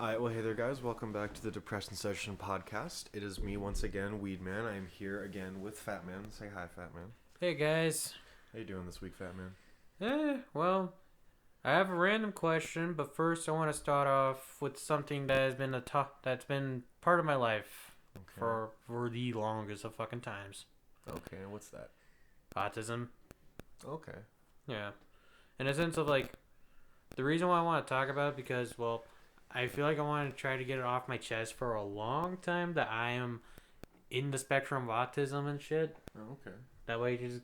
Well, hey there, guys. Welcome back to the Depression Session podcast. It is me once again, WeedMan. I am here again with FatMan. Say hi, FatMan. Hey guys. How you doing this week, FatMan? Well, I have a random question, but first I want to start off with something that has been that's been part of my life for the longest of fucking times. Okay, and what's that? Autism. Okay. Yeah. In a sense of like, the reason why I want to talk about it because, well, I feel like I want to try to get it off my chest for a long time that I am in the spectrum of autism and shit. Oh, okay. That way, just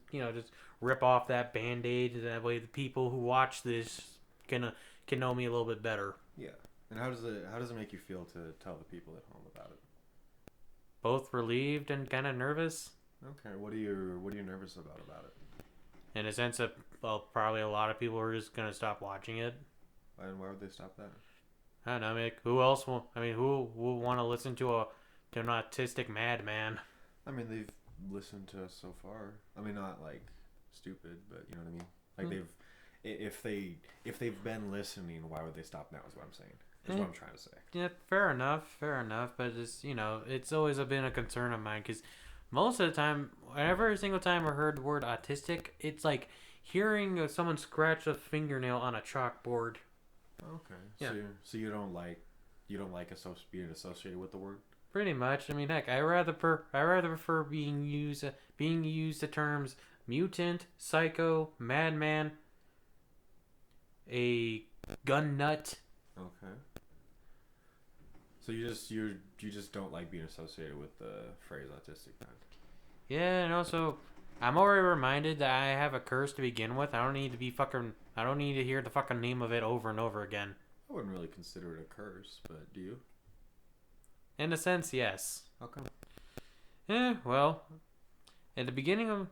rip off that band-aid. That way, the people who watch this can know me a little bit better. Yeah. And how does it make you feel to tell the people at home about it? Both relieved and kind of nervous. Okay. What are you nervous about it? In a sense that, well, probably a lot of people are just gonna stop watching it. And why would they stop that? I don't know. I mean, who else will? I mean, who will want to listen to an autistic madman? I mean, they've listened to us so far. I mean, not like stupid, but you know what I mean. Like if they've been listening, why would they stop now? Is what I'm saying. Is what I'm trying to say. Yeah, fair enough. But it's always been a concern of mine because most of the time, every single time I heard the word autistic, it's like hearing someone scratch a fingernail on a chalkboard. Okay. Yeah. So you don't like being associated with the word? Pretty much. I mean, heck, I rather prefer being used the terms mutant, psycho, madman, a gun nut. Okay. So you just don't like being associated with the phrase autistic then? Yeah, and also I'm already reminded that I have a curse to begin with. I don't need to hear the fucking name of it over and over again. I wouldn't really consider it a curse, but do you? In a sense, yes. How come? Well, at the beginning of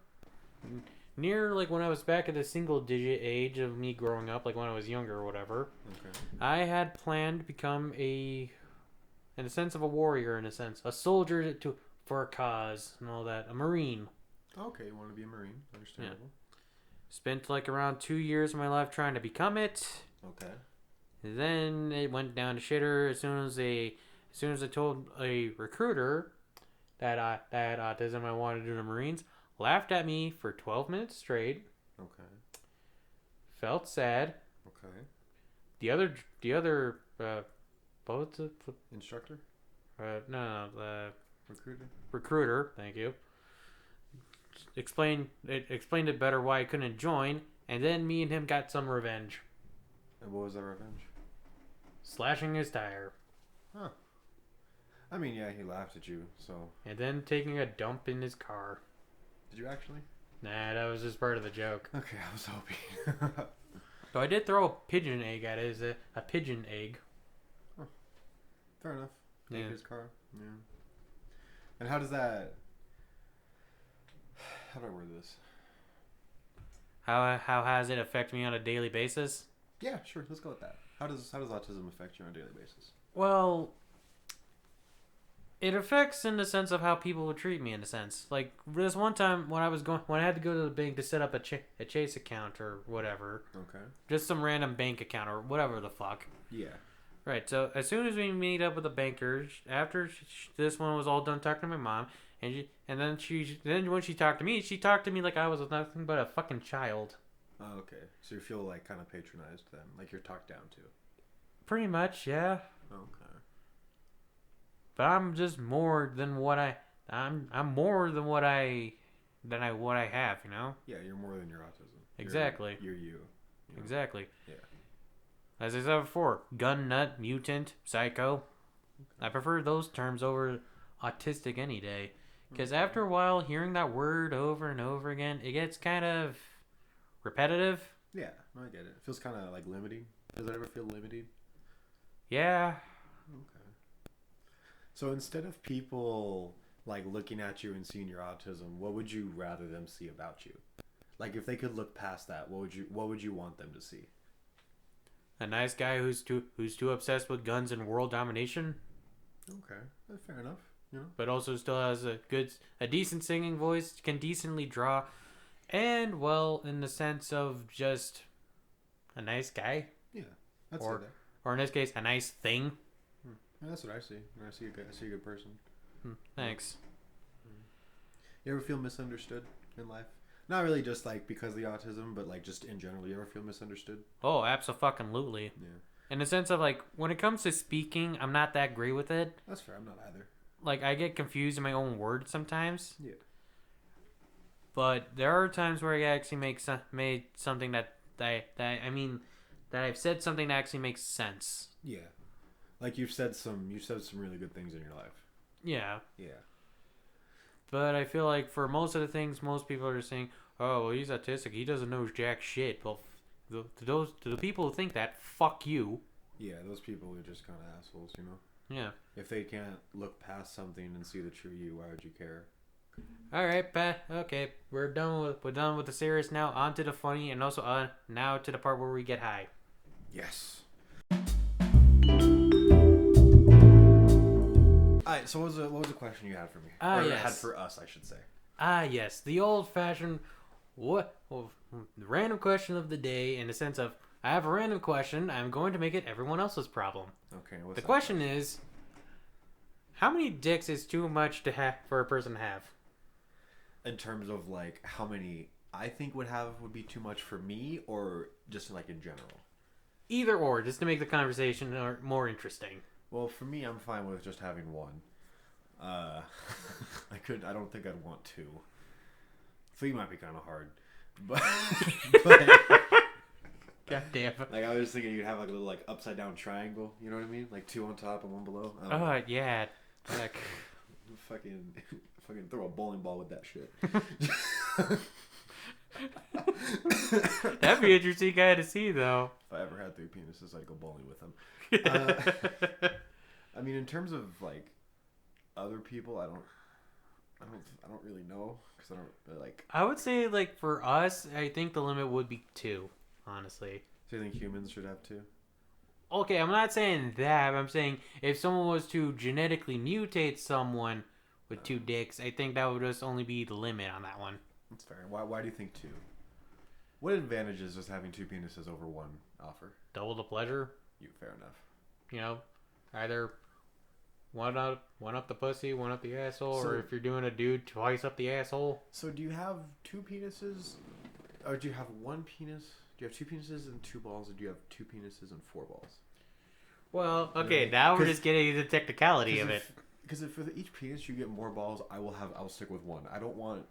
near like when I was back at the single digit age of me growing up, like when I was younger or whatever, Okay. I had planned to become in a sense of a warrior, in a sense, a soldier for a cause and all that, a Marine. Okay, you want to be a Marine. Understandable. Yeah. Spent like around 2 years of my life trying to become it. Okay. Then it went down to shitter as soon as I told a recruiter that I had autism, I wanted to do the Marines. Laughed at me for 12 minutes straight. Okay. Felt sad. Okay. The other both the Instructor? no, the Recruiter? recruiter, thank you. Explained it better why I couldn't join, and then me and him got some revenge. And what was that revenge? Slashing his tire. Huh. I mean, yeah, he laughed at you, so... And then taking a dump in his car. Did you actually? Nah, that was just part of the joke. Okay, I was hoping. So I did throw a pigeon egg at it. Is a pigeon egg. Oh, fair enough. Take Yeah. his car. Yeah. And how does that... How do I word this? How has it affect me on a daily basis? Yeah, sure. Let's go with that. How does autism affect you on a daily basis? Well, it affects in the sense of how people would treat me. In a sense, like this one time when I had to go to the bank to set up a Chase account or whatever, Okay. just some random bank account or whatever the fuck. Yeah. Right. So as soon as we meet up with the banker, after this one was all done talking to my mom, and then when she talked to me like I was nothing but a fucking child. Oh, okay. So you feel like kind of patronized then, like you're talked down to. Pretty much, yeah. Okay. But I'm just more than what I'm more than what I have, you know? Yeah, you're more than your autism. Exactly. You're you. know? Exactly. Yeah. As I said before, gun nut, mutant, psycho. I prefer those terms over autistic any day. Because after a while, hearing that word over and over again, it gets kind of repetitive. Yeah, no, I get it. It feels kind of like limiting. Does it ever feel limiting? Yeah. Okay. So instead of people like looking at you and seeing your autism, what would you rather them see about you? Like if they could look past that, what would you want them to see? A nice guy who's too obsessed with guns and world domination. Okay, fair enough. You know? But also still has a decent singing voice, can decently draw, and well, in the sense of just a nice guy. Yeah, I'd say or that. or in this case, a nice thing. Yeah, that's what I see. When I see a good person. Thanks. You ever feel misunderstood in life? Not really just like because of the autism, but like just in general. You ever feel misunderstood? Oh, absolutely. Yeah. In the sense of like when it comes to speaking, I'm not that great with it. That's fair. I'm not either. Like I get confused in my own words sometimes. Yeah. But there are times where I actually made something that I've said something that actually makes sense. Yeah. Like you've said some really good things in your life. Yeah. Yeah. But I feel like for most of the things, most people are saying, "Oh, well, he's autistic. He doesn't know jack shit." Well, to the people who think that, fuck you. Yeah, those people are just kind of assholes, you know. Yeah. If they can't look past something and see the true you, why would you care? All right, Pat. Okay, we're done with the serious now. On to the funny, and also now to the part where we get high. Yes. Alright, so what was the question you had for me? Yes. Had for us, I should say. Yes, the old-fashioned random question of the day, in the sense of I have a random question. I'm going to make it everyone else's problem. Okay. The question is, how many dicks is too much to have for a person to have? In terms of like how many I think would be too much for me, or just like in general? Either or, just to make the conversation more interesting. Well, for me, I'm fine with just having one. I don't think I'd want two. Three might be kind of hard, but God damn. Like I was thinking, you'd have like a little like upside down triangle. You know what I mean? Like two on top and one below. Oh yeah. Heck. fucking throw a bowling ball with that shit. That'd be an interesting guy to see, though. If I ever had three penises, I'd go bowling with them. I mean, in terms of like other people, I don't really know because I don't really, like. I would say like for us, I think the limit would be 2. Honestly. So you think humans should have 2? Okay, I'm not saying that. I'm saying if someone was to genetically mutate someone with 2 dicks, I think that would just only be the limit on that one. That's fair. Why do you think 2? What advantages does having 2 penises over one offer? Double the pleasure. Fair enough. You know, either one up the pussy, one up the asshole, or if you're doing a dude, twice up the asshole. So do you have 2 penises, or do you have 1 penis? Do you have 2 penises and 2 balls, or do you have 2 penises and 4 balls? Well, okay, now we're just getting into the technicality of it. Because if for each penis you get more balls, I'll stick with 1. I don't want.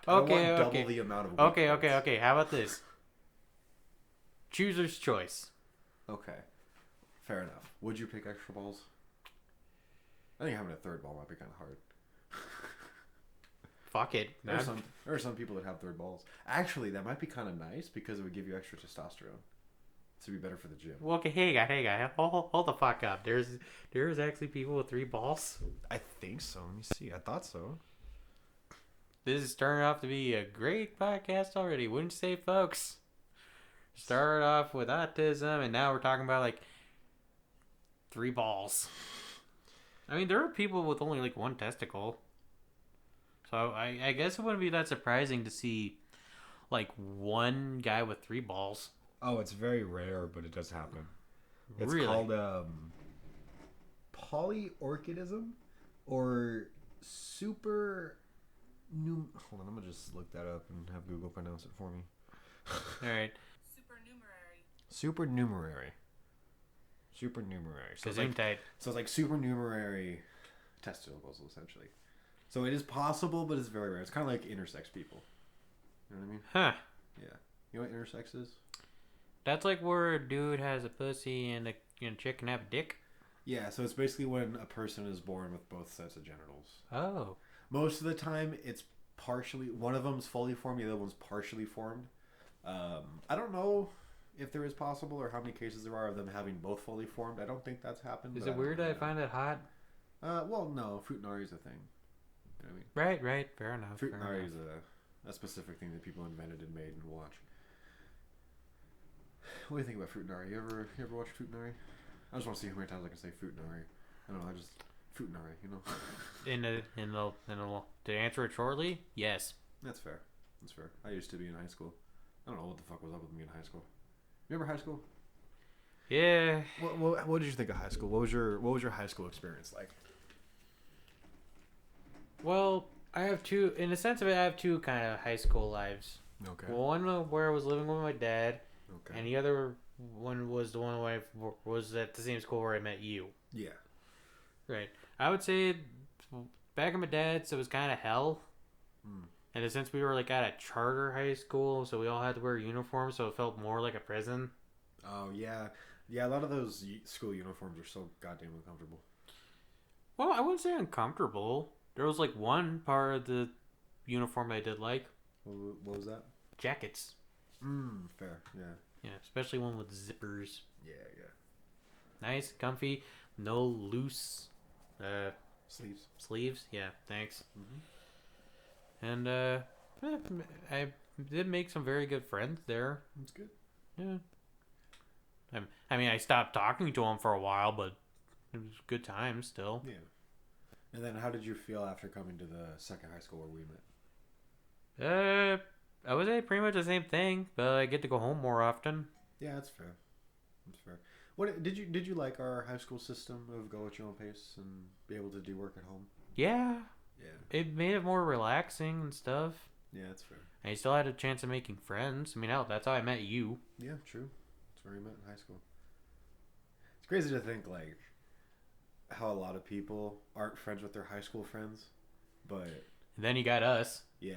Okay. Double the amount of. Okay. How about this? Chooser's choice. Okay. Fair enough. Would you pick extra balls? I think having a 3rd ball might be kind of hard. Fuck it. There are some people that have 3rd balls. Actually, that might be kind of nice because it would give you extra testosterone. To be better for the gym. Well, okay, hey guy, hold the fuck up. There's actually people with 3 balls. I think so. Let me see. I thought so. This is turning off to be a great podcast already, wouldn't you say, folks? Started off with autism, and now we're talking about like 3 balls. I mean, there are people with only like 1 testicle. So I guess it wouldn't be that surprising to see like 1 guy with 3 balls. Oh, it's very rare, but it does happen. It's really? Called polyorchidism or super. Hold on, I'm gonna just look that up and have Google pronounce it for me. All right. Supernumerary. So it's like supernumerary testicles, essentially. So it is possible, but it's very rare. It's kind of like intersex people. You know what I mean? Huh. Yeah. You know what intersex is? That's like where a dude has a pussy and a chick can have a dick? Yeah, so it's basically when a person is born with both sets of genitals. Oh. Most of the time, it's partially... One of them's fully formed, the other one's partially formed. I don't know if there is possible or how many cases there are of them having both fully formed. I don't think that's happened. Is it weird that I find it hot? Well, no. Fruit nari is a thing. You know what I mean? Right. Fair enough. Fruit nari is a specific thing that people invented and made and watch. What do you think about fruit nari? You ever watch fruit nari? I just want to see how many times I can say fruit nari. I don't know. Fruit nari, you know. To answer it shortly, yes. That's fair. I used to be in high school. I don't know what the fuck was up with me in high school. Remember high school? Yeah. What did you think of high school? What was your high school experience like? Well, I have two. In the sense of it, I have two kind of high school lives. Okay. One where I was living with my dad, Okay. and the other one was the one where I was at the same school where I met you. Yeah. Right. I would say back in my dad's, it was kind of hell. Mm. And since we were like at a charter high school, so we all had to wear uniforms, so it felt more like a prison. Oh yeah, yeah. A lot of those school uniforms are so goddamn uncomfortable. Well, I wouldn't say uncomfortable. There was like one part of the uniform I did like. What was that? Jackets. Fair. Yeah. Yeah, especially one with zippers. Yeah. Yeah. Nice, comfy, no loose Sleeves. Yeah, thanks. Mm-hmm. And I did make some very good friends there. That's good. Yeah. I mean, I stopped talking to them for a while, but it was good times still. Yeah. And then, how did you feel after coming to the second high school where we met? I would say pretty much the same thing, but I get to go home more often. Yeah, that's fair. That's fair. What did you like our high school system of go at your own pace and be able to do work at home? Yeah. Yeah. It made it more relaxing and stuff. Yeah, that's fair. And you still had a chance of making friends. I mean, hell, that's how I met you. Yeah, true. That's where we met in high school. It's crazy to think like how a lot of people aren't friends with their high school friends, but And then you got us. yeah,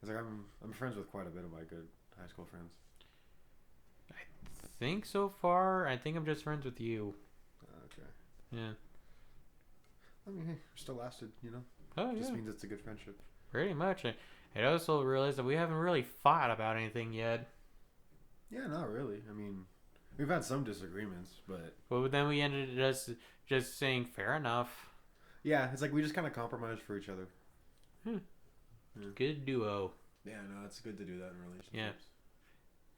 it's like I'm friends with quite a bit of my good high school friends. I think so far, I think I'm just friends with you. Okay. Yeah. I mean, hey, we still lasted, you know. Oh, Just yeah. means it's a good friendship. Pretty much. I also realized that we haven't really fought about anything yet. Yeah, not really. I mean, we've had some disagreements, but But then we ended just saying fair enough. yeah, it's like we just kind of compromise for each other. Hmm. Yeah. Good duo. Yeah, no, it's good to do that in relationships. Yeah.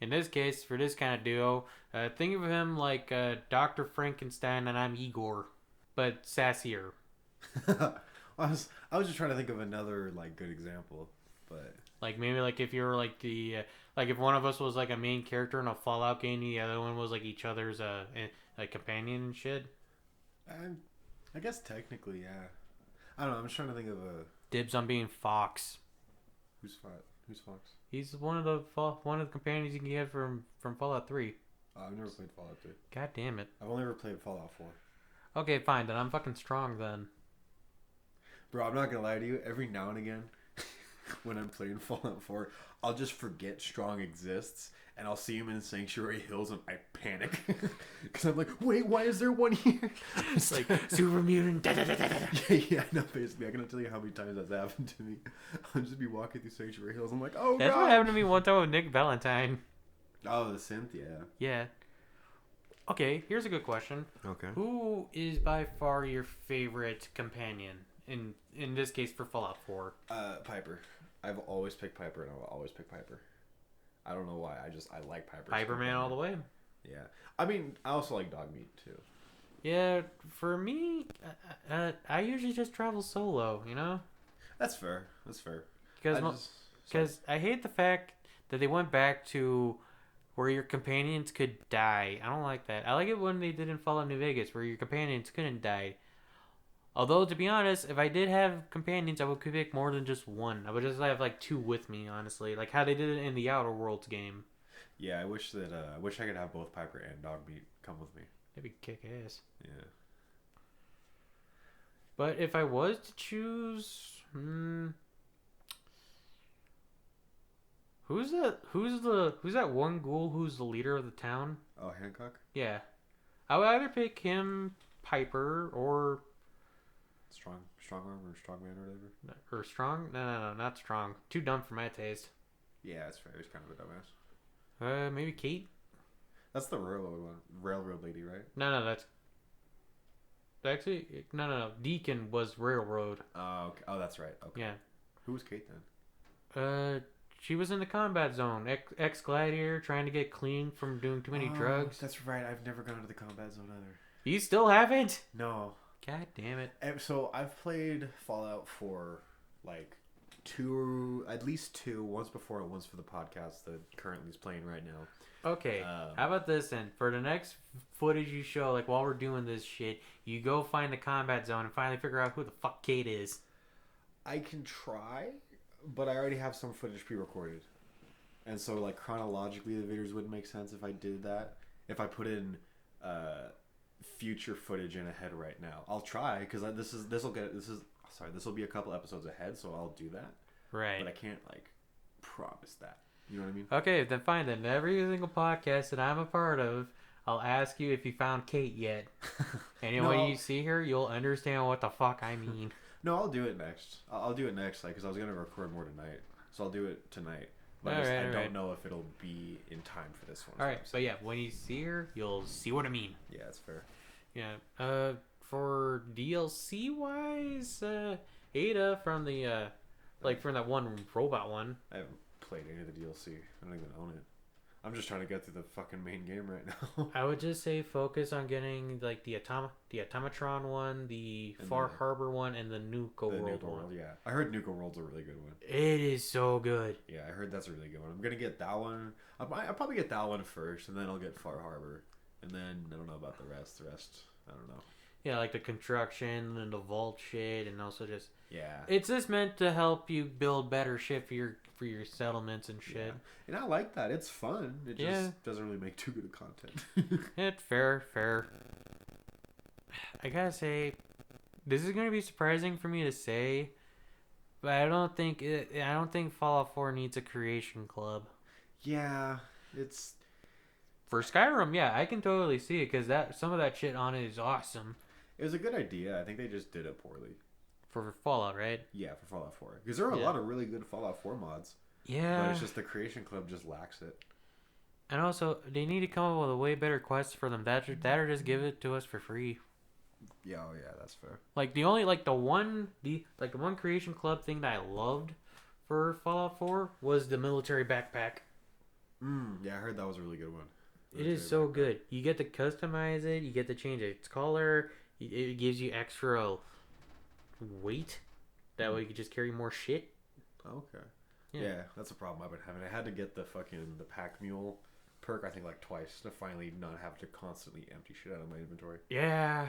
In this case, for this kind of duo, think of him like Dr. Frankenstein and I'm Igor, but sassier. I was just trying to think of another like good example, but Like maybe like if you're like the like if one of us was like a main character in a Fallout game, the other one was like each other's like companion and shit. I guess technically, yeah. I don't know. I'm just trying to think of a Dibs on being Fox. who's Fox. He's one of the companions you can get from Fallout 3. I've never played Fallout 3. God damn it. I've only ever played Fallout 4. Okay, fine. Then I'm fucking strong then. Bro, I'm not gonna lie to you. Every now and again, when I'm playing Fallout 4, I'll just forget Strong exists, and I'll see him in Sanctuary Hills, and I panic because I'm like, wait, why is there one here? It's like super mutant. yeah, no, basically, I cannot tell you how many times that's happened to me. I'll just be walking through Sanctuary Hills. I'm like, oh That's god. what happened to me one time with Nick Valentine. Oh, the synth, yeah. Yeah. Okay, here's a good question. Okay. Who is by far your favorite companion? In this case, for Fallout 4. Piper. I've always picked Piper, and I'll always pick Piper. I don't know why. I like Piper. Piper Man all the way. Yeah. I mean, I also like dog meat too. Yeah, for me, I usually just travel solo. You know, That's fair. That's fair. Because I hate the fact that they went back to where your companions could die. I don't like that. I like it when they did in Fallout New Vegas, where your companions couldn't die. Although, to be honest, if I did have companions, I would pick more than just one. I would just have like two with me, honestly. Like how they did it in the Outer Worlds game. Yeah, I wish I could have both Piper and dog meat come with me. That'd be kick ass. Yeah. But if I was to choose, who's that one ghoul who's the leader of the town? Oh, Hancock? Yeah. I would either pick him, Piper, or Strong arm or strong man or whatever. or Strong. No, not Strong. Too dumb for my taste. Yeah, that's fair. He's kind of a dumbass. Maybe Kate. That's the railroad lady, right? No, that's actually no. Deacon was Railroad. Oh, okay. Oh, that's right. Okay. Yeah. Who was Kate then? She was in the combat zone. Ex gladiator trying to get clean from doing too many drugs. That's right. I've never gone to the combat zone either. You still haven't? No. God damn it. So I've played Fallout for like at least two, once before and once for the podcast that currently is playing right now. Okay, how about this then? For the next footage you show, like while we're doing this shit, you go find the combat zone and finally figure out who the fuck Kate is. I can try, but I already have some footage pre-recorded. And so, like, chronologically, the videos wouldn't make sense if I did that. If I put in future footage in ahead right now. I'll try, because this will be a couple episodes ahead, so I'll do that. Right. But I can't, like, promise that. You know what I mean? Okay, then fine then. Every single podcast that I'm a part of, I'll ask you if you found Kate yet. And when you see her, you'll understand what the fuck I mean. No, I'll do it next. I'll do it next, like, because I was going to record more tonight. So I'll do it tonight. But I don't know if it'll be in time for this one. Alright, but yeah, when you see her, you'll see what I mean. Yeah, that's fair. Yeah. For DLC wise, Ada from the from that one robot one. I haven't played any of the DLC. I don't even own it. I'm just trying to get through the fucking main game right now. I would just say focus on getting like the Automatron one, the Far Harbor one, and the Nuka World one. Yeah, I heard Nuka World's a really good one. It is so good. Yeah, I heard that's a really good one. I'm gonna get that one. I'll probably get that one first, and then I'll get Far Harbor, and then I don't know about the rest. I don't know. Yeah, like the construction and the vault shit, and also just it's just meant to help you build better shit for your settlements and shit. Yeah. And I like that. It's fun. It just doesn't really make too good of content. It's fair. I gotta say, this is gonna be surprising for me to say, but I don't think Fallout 4 needs a creation club. Yeah, it's for Skyrim. Yeah, I can totally see it because some of that shit on it is awesome. It was a good idea. I think they just did it poorly. For Fallout, right? Yeah, for Fallout 4. Because there are a lot of really good Fallout 4 mods. Yeah. But it's just the Creation Club just lacks it. And also, they need to come up with a way better quest for them. That or just give it to us for free. Yeah, that's fair. Like the one Creation Club thing that I loved for Fallout 4 was the military backpack. Yeah, I heard that was a really good one. It is so good. You get to customize it. You get to change its color. It gives you extra weight. That way you can just carry more shit. Okay. Yeah, that's a problem I've been having. I had to get the pack mule perk, I think, like twice to finally not have to constantly empty shit out of my inventory. Yeah.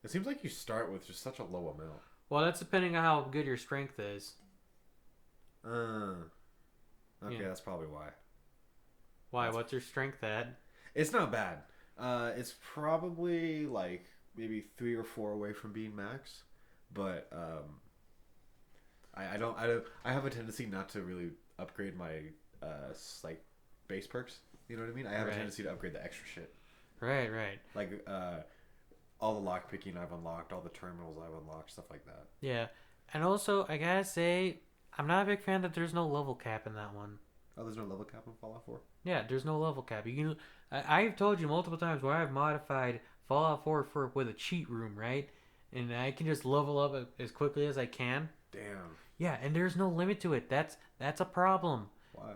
It seems like you start with just such a low amount. Well, that's depending on how good your strength is. Okay, that's probably why. Why? What's your strength at? It's not bad. It's probably like maybe 3 or 4 away from being max, but I have a tendency not to really upgrade my like base perks. You know what I mean? I have a tendency to upgrade the extra shit. Right. Like all the lock picking I've unlocked, all the terminals I've unlocked, stuff like that. Yeah, and also I gotta say I'm not a big fan that there's no level cap in that one. Oh, there's no level cap in Fallout 4? Yeah, there's no level cap. You can. I've told you multiple times where I've modified Fallout 4 with a cheat room, right? And I can just level up as quickly as I can. Damn. Yeah, and there's no limit to it. That's a problem. Why?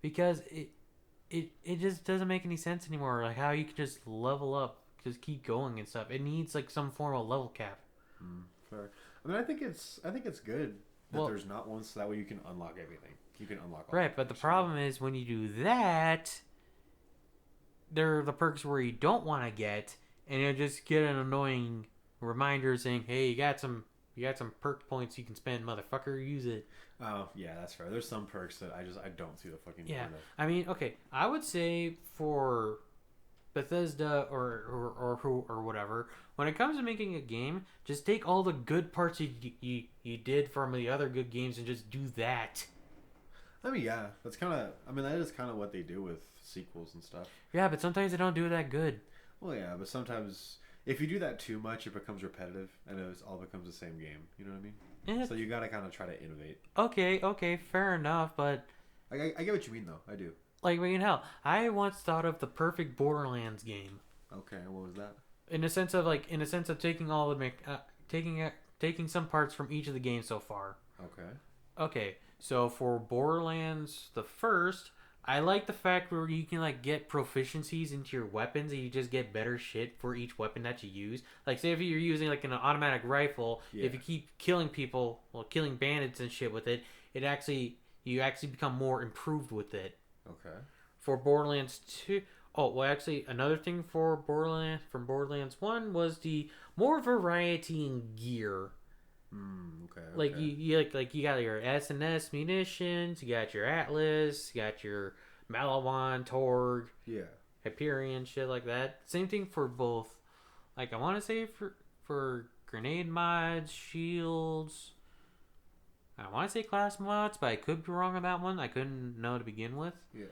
Because it just doesn't make any sense anymore. Like how you can just level up, just keep going and stuff. It needs like some form of level cap. Fair. I mean, I think it's good that there's not one, so that way you can unlock everything. You can unlock all right, but the problem is when you do that, there are the perks where you don't want to get, and you'll just get an annoying reminder saying, "Hey, you got some perk points you can spend, motherfucker. Use it." Oh, yeah, that's fair. There's some perks that I don't see the fucking point of. I mean, okay, I would say for Bethesda or whatever, when it comes to making a game, just take all the good parts you did from the other good games and just do that. I mean, yeah, that is kind of what they do with sequels and stuff. Yeah, but sometimes they don't do that good. Well, yeah, but sometimes if you do that too much, it becomes repetitive, and it all becomes the same game. You know what I mean? So you gotta kind of try to innovate. Okay, fair enough, but I get what you mean, though. I do. Like, hell, I once thought of the perfect Borderlands game. Okay, what was that? In the sense of taking all the taking some parts from each of the games so far. Okay. So for Borderlands the first, I like the fact where you can like get proficiencies into your weapons and you just get better shit for each weapon that you use. Like say if you're using like an automatic rifle, if you keep killing people, killing bandits and shit with it, you actually become more improved with it. Okay. for Borderlands 2. Oh, well, actually, another thing for Borderlands 1 was the more variety in gear. Okay. Like you got your S&S munitions, you got your Atlas, you got your Malawan, Torg, Yeah. Hyperion, shit like that. Same thing for both. Like I want to say for grenade mods, shields. I want to say class mods, but I could be wrong on that one. I couldn't know to begin with. Yeah.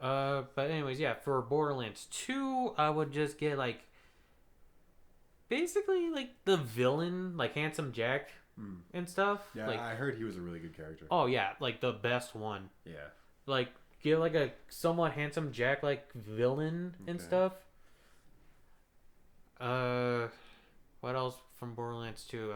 But anyways, yeah, for Borderlands 2, I would just get like basically like the villain, like Handsome Jack and stuff. Yeah, like, I heard he was a really good character. oh yeah, like the best one. Yeah. Like get like a somewhat Handsome Jack like villain and stuff. What else from Borderlands 2?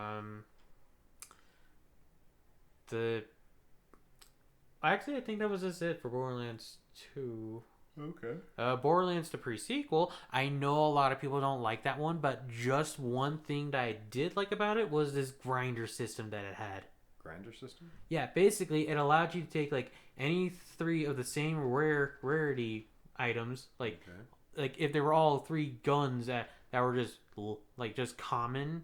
Actually, I think that was just it for Borderlands 2. Okay. Borderlands the pre-sequel. I know a lot of people don't like that one, but just one thing that I did like about it was this grinder system that it had. Grinder system? Yeah, basically it allowed you to take like any 3 of the same rarity items, like if they were all 3 guns that were just common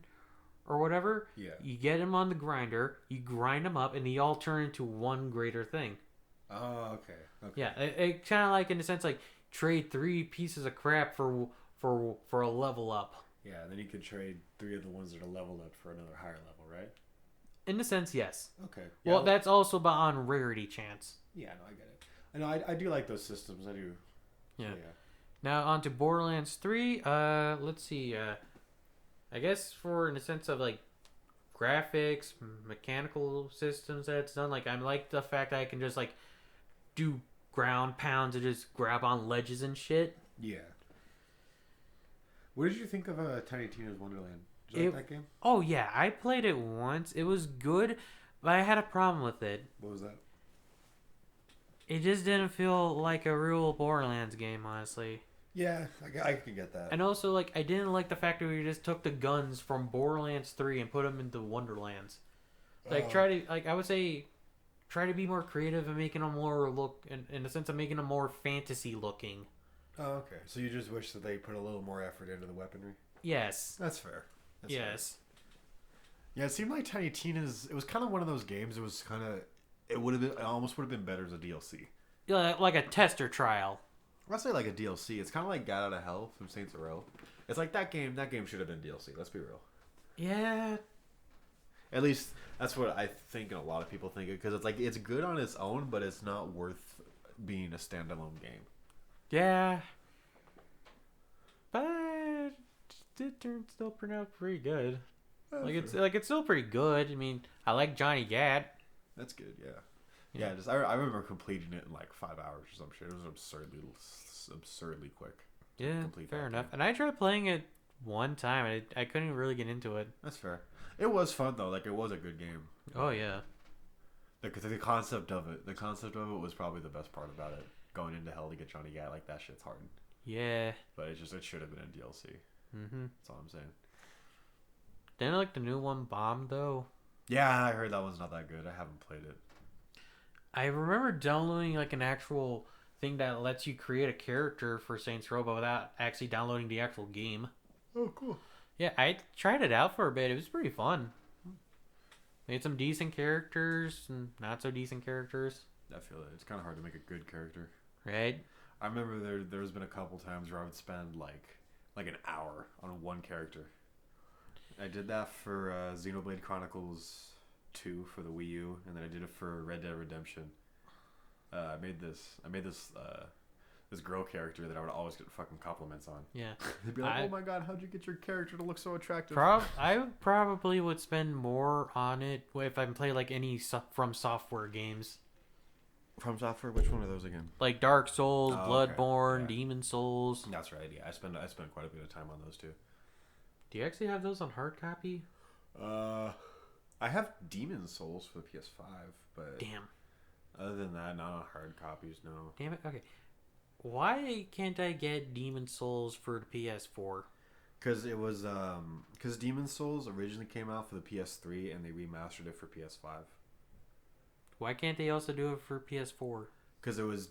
or whatever. Yeah. You get them on the grinder, you grind them up, and they all turn into one greater thing. Oh, okay. Yeah, it kind of like in a sense like trade 3 pieces of crap for a level up. Yeah, and then you could trade 3 of the ones that are leveled up for another higher level, right? In a sense, yes. Okay. Well, Yeah, that's also but on rarity chance. Yeah, no, I get it. I know, I do like those systems. I do. Yeah. So, yeah. Now on to Borderlands 3. Let's see. I guess for in the sense of like graphics, mechanical systems that it's done. Like I like the fact that I can just like do ground pounds and just grab on ledges and shit. Yeah. What did you think of Tiny Tina's Wonderland? Did you like that game? Oh yeah, I played it once. It was good, but I had a problem with it. What was that? It just didn't feel like a real Borderlands game, honestly. Yeah, I can get that. And also, like, I didn't like the fact that we just took the guns from Borderlands 3 and put them into Wonderlands. Like, I would say, try to be more creative and making them more look, in the sense of making them more fantasy looking. Oh, okay. So you just wish that they put a little more effort into the weaponry? Yes. That's fair. Yes. Yeah, it seemed like Tiny Tina's, it was kind of one of those games, it was kind of, it almost would have been better as a DLC. Yeah, like a tester trial. I'd say like a DLC. It's kind of like Gat Out of Hell from Saints Row. It's like that game should have been DLC. Let's be real. Yeah. At least that's what I think, and a lot of people think it, because it's like it's good on its own, but it's not worth being a standalone game. Yeah. But it still turned out pretty good. It's still pretty good. I mean, I like Johnny Gat. That's good, yeah. Yeah, just I remember completing it in like 5 hours or some shit. It was absurdly quick. Yeah, fair enough. And I tried playing it one time, and I couldn't really get into it. That's fair. It was fun though. Like it was a good game. Oh yeah. The concept of it was probably the best part about it. Going into hell to get Johnny Gat, like that shit's hard. Yeah. But it should have been a DLC. Mm-hmm. That's all I'm saying. Didn't like the new one bomb though? Yeah, I heard that one's not that good. I haven't played it. I remember downloading like an actual thing that lets you create a character for Saints Row without actually downloading the actual game. Oh, cool. Yeah, I tried it out for a bit. It was pretty fun. Made some decent characters and not so decent characters. I feel it. It's kind of hard to make a good character. Right? I remember there's been a couple times where I would spend like an hour on one character. I did that for Xenoblade Chronicles 2 for the Wii U, and then I did it for Red Dead Redemption. I made this girl character that I would always get fucking compliments on. Yeah. They'd be like, "Oh my god, how'd you get your character to look so attractive?" I probably would spend more on it if I play like any From Software games. From Software, which one are those again? Like Dark Souls, Bloodborne, Okay. Demon Souls. That's right. Yeah, I spend quite a bit of time on those too. Do you actually have those on hard copy? I have Demon Souls for the PS5, but Damn. Other than that, not on hard copies. No. Damn it. Okay. Why can't I get Demon Souls for the PS4? Because it was because Demon Souls originally came out for the PS3 and they remastered it for PS5. Why can't they also do it for PS4? Because it was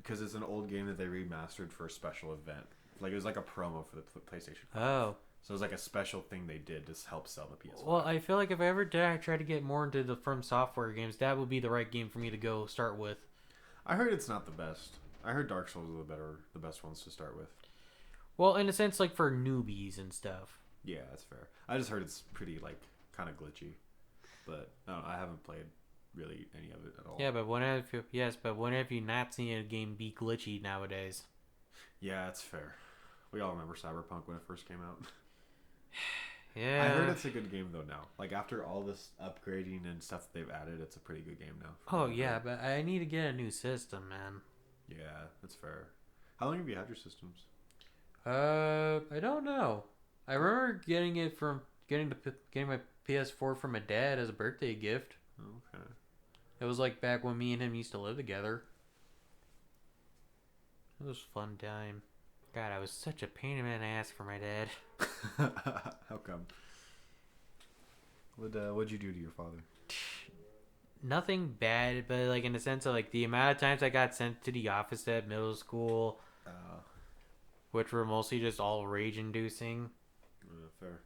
because it's an old game that they remastered for a special event. Like it was like a promo for the PlayStation 5. Oh. So it was like a special thing they did to help sell the PS5. Well, I feel like if I ever try to get more into the From Software games, that would be the right game for me to go start with. I heard it's not the best. I heard Dark Souls are the best ones to start with. Well, in a sense, like for newbies and stuff. Yeah, that's fair. I just heard it's pretty like kind of glitchy, but I don't know, I haven't played really any of it at all. Yeah, but when have you not seen a game be glitchy nowadays? Yeah, that's fair. We all remember Cyberpunk when it first came out. Yeah. I heard it's a good game though now. Like after all this upgrading and stuff that they've added, it's a pretty good game now. Oh yeah, but I need to get a new system, man. Yeah, that's fair. How long have you had your systems? I don't know. I remember getting my PS4 from my dad as a birthday gift. Okay. It was like back when me and him used to live together. It was a fun time. God, I was such a pain in the ass for my dad. How come? What'd you do to your father? Nothing bad, but like in the sense of like the amount of times I got sent to the office at middle school, which were mostly just all rage-inducing. Fair.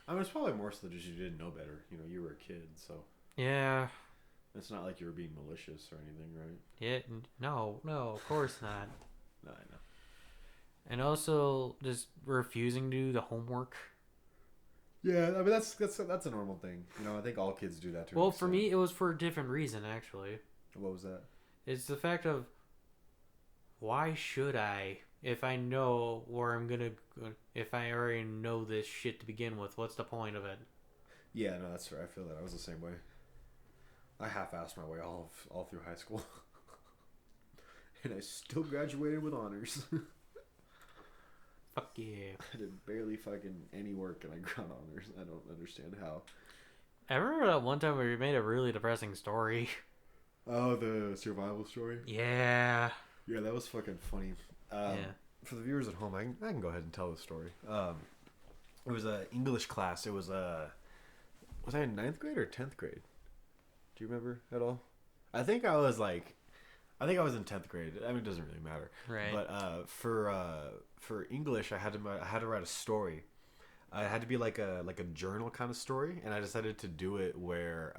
I mean, it's probably more so just you didn't know better. You know, you were a kid, so. Yeah. It's not like you were being malicious or anything, right? Yeah. No, of course not. No, I know. And also just refusing to do the homework. Yeah, I mean that's a normal thing. You know, I think all kids do that too. Well, for me, it was for a different reason, actually. What was that? It's the fact of why should I, if I know where I'm gonna, if I already know this shit to begin with, what's the point of it? Yeah, no, that's fair. I feel that. I was the same way. I half-assed my way all through high school, and I still graduated with honors. Fuck yeah. I did barely fucking any work and I got honors. I don't understand how. I remember that one time where we made a really depressing story. Oh, the survival story? Yeah. Yeah, that was fucking funny. Yeah. For the viewers at home, I can go ahead and tell the story. It was an English class. It was was I in 9th grade or 10th grade? Do you remember at all? I think I was in 10th grade. I mean, it doesn't really matter. Right. But for English, I had to write a story. It had to be like a journal kind of story, and I decided to do it where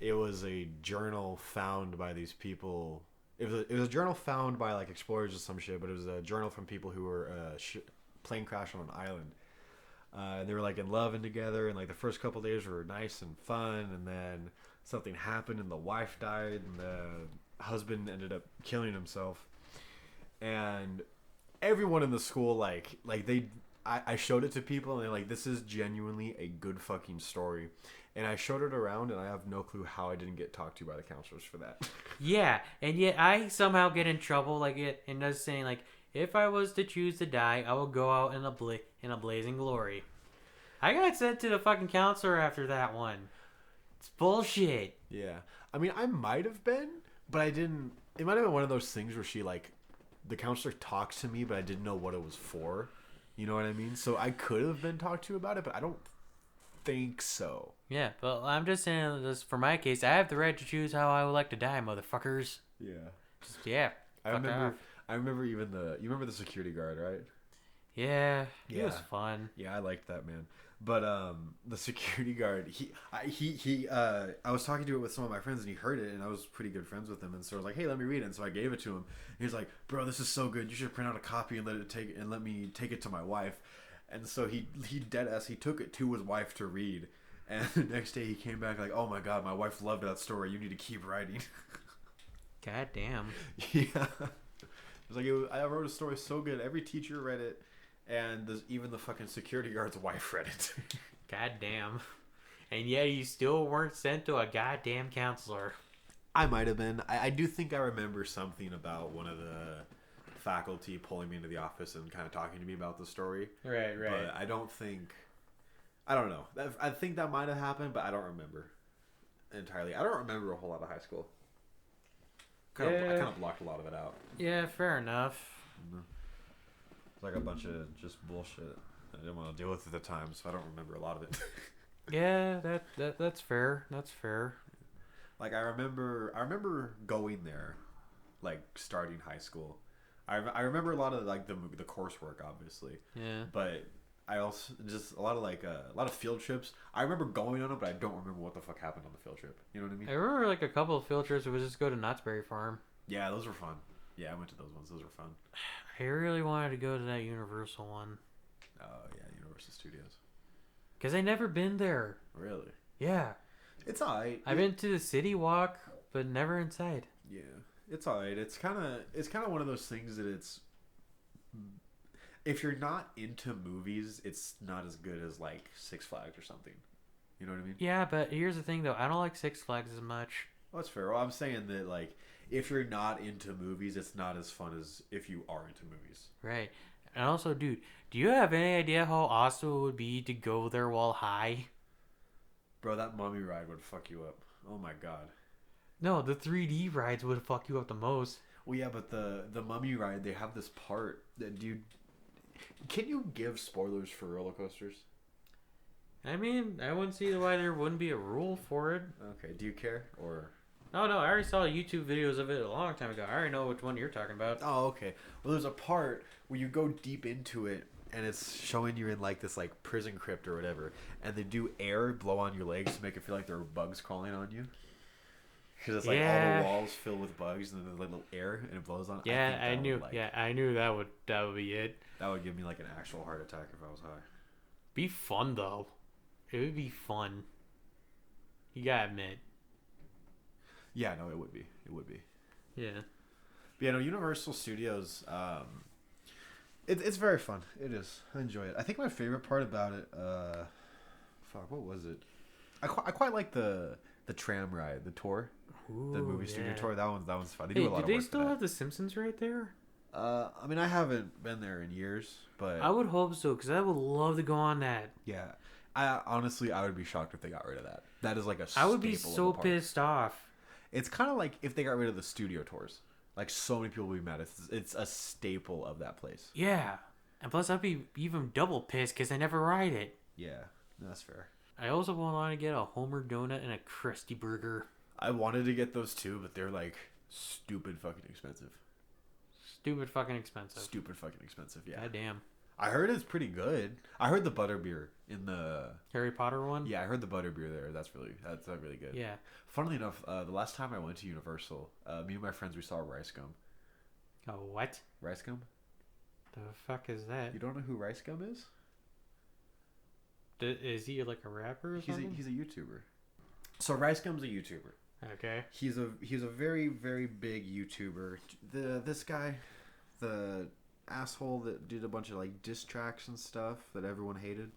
it was a journal found by these people. It was a journal found by like explorers or some shit, but it was a journal from people who were plane crashed on an island. They were like in love and together, and like the first couple days were nice and fun, and then something happened and the wife died and the husband ended up killing himself, and everyone in the school I showed it to people and they're like, this is genuinely a good fucking story, and I showed it around and I have no clue how I didn't get talked to by the counselors for that. Yeah, and yet I somehow get in trouble like it and just saying like, if I was to choose to die, I would go out in a blazing glory. I got sent to the fucking counselor after that one. It's bullshit. Yeah. I mean, I might have been, but I didn't. It might have been one of those things where she, like, the counselor talked to me, but I didn't know what it was for. You know what I mean? So I could have been talked to about it, but I don't think so. Yeah, but I'm just saying this for my case. I have the right to choose how I would like to die, motherfuckers. Yeah. Just, yeah. I remember even you remember the security guard, right? Yeah. He was fun. Yeah, I liked that man. But the security guard, I was talking to it with some of my friends and he heard it and I was pretty good friends with him, and so I was like, hey, let me read it. And so I gave it to him. And he was like, bro, this is so good. You should print out a copy and let me take it to my wife. And so he took it to his wife to read. And the next day he came back like, oh my god, my wife loved that story. You need to keep writing. God damn. Yeah. It was like I wrote a story so good. Every teacher read it. And even the fucking security guard's wife read it. God damn. And yet you still weren't sent to a goddamn counselor. I might have been. I do think I remember something about one of the faculty pulling me into the office and kind of talking to me about the story. Right. But I don't know. I think that might have happened, but I don't remember entirely. I don't remember a whole lot of high school. I kind of blocked a lot of it out. Yeah, fair enough. Mm-hmm. It's like a bunch of just bullshit I didn't want to deal with at the time, so I don't remember a lot of it. Yeah, that's fair. That's fair. Like I remember going there like starting high school. I remember a lot of like the coursework, obviously. Yeah. But I also just a lot of field trips. I remember going on it, but I don't remember what the fuck happened on the field trip. You know what I mean? I remember like a couple of field trips. We would just go to Knott's Berry Farm. Yeah, those were fun. Yeah, I went to those ones. Those were fun. I really wanted to go to that Universal one. Oh yeah, Universal Studios. Cause I never been there. Really? Yeah. It's alright. I've been to the City Walk, but never inside. Yeah, it's alright. It's kind of one of those things that it's. If you're not into movies, it's not as good as like Six Flags or something. You know what I mean? Yeah, but here's the thing though. I don't like Six Flags as much. Well, that's fair. Well, I'm saying that like if you're not into movies, it's not as fun as if you are into movies. Right. And also, dude, do you have any idea how awesome it would be to go there while high? Bro, that mummy ride would fuck you up. Oh my god. No, the 3D rides would fuck you up the most. Well, yeah, but the mummy ride, they have this part that, dude. Can you give spoilers for roller coasters? I mean, I wouldn't see why there wouldn't be a rule for it. Okay, do you care or? No, I already saw YouTube videos of it a long time ago. I already know which one you're talking about. Oh, okay. Well, there's a part where you go deep into it, and it's showing you in like this like prison crypt or whatever, and they do air blow on your legs to make it feel like there are bugs crawling on you. Because it's like all the walls filled with bugs, and then there's like little air, and it blows on. Yeah, I knew. I knew that would be it. That would give me like an actual heart attack if I was high. Be fun though. It would be fun. You gotta admit. Yeah, no, it would be. It would be. Yeah. But yeah, no, Universal Studios. It's very fun. It is. I enjoy it. I think my favorite part about it. What was it? I quite like the tram ride, the tour. Ooh, The movie studio tour, that one's fun. They hey, do a lot do of they work still have The Simpsons right there? I mean, I haven't been there in years, but I would hope so, because I would love to go on that. yeah, I honestly would be shocked if they got rid of that. That is like a I would be staple of so the park. pissed off. It's kind of like if they got rid of the studio tours. Like so many people would be mad. It's a staple of that place. Yeah, and plus I'd be even double pissed because I never ride it. Yeah, that's fair. I also want to get a Homer donut and a Krusty Burger. I wanted to get those too, but they're like stupid fucking expensive. Stupid fucking expensive. Stupid fucking expensive, yeah. God damn. I heard it's pretty good. I heard the butterbeer in the Harry Potter one? Yeah, I heard the butterbeer there. That's really good. Yeah. Funnily enough, the last time I went to Universal, me and my friends, we saw Rice Gum. Oh, what? Rice Gum? The fuck is that? You don't know who Rice Gum is? Is he like a rapper or something? He's a YouTuber. So Rice Gum's a YouTuber. Okay. He's a very, very big YouTuber. This guy, the asshole that did a bunch of like diss tracks and stuff that everyone hated.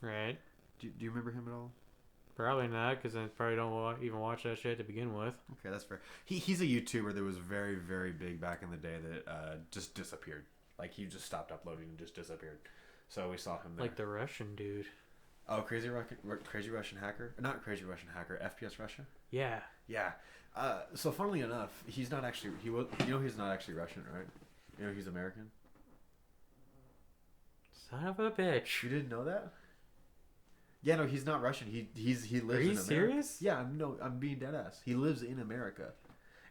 Right. Do you remember him at all? Probably not, because I probably don't even watch that shit to begin with. Okay, that's fair. He's a YouTuber that was very, very big back in the day that just disappeared. Like he just stopped uploading and just disappeared. So we saw him there. Like the Russian dude. Oh, Crazy Russian Hacker? Not Crazy Russian Hacker, FPS Russia? Yeah. Yeah. So funnily enough, he's not actually he's not actually Russian, right? You know he's American? Son of a bitch. You didn't know that? Yeah, no, he's not Russian. He lives in America. Are you serious? Yeah, no, I'm being dead ass. He lives in America.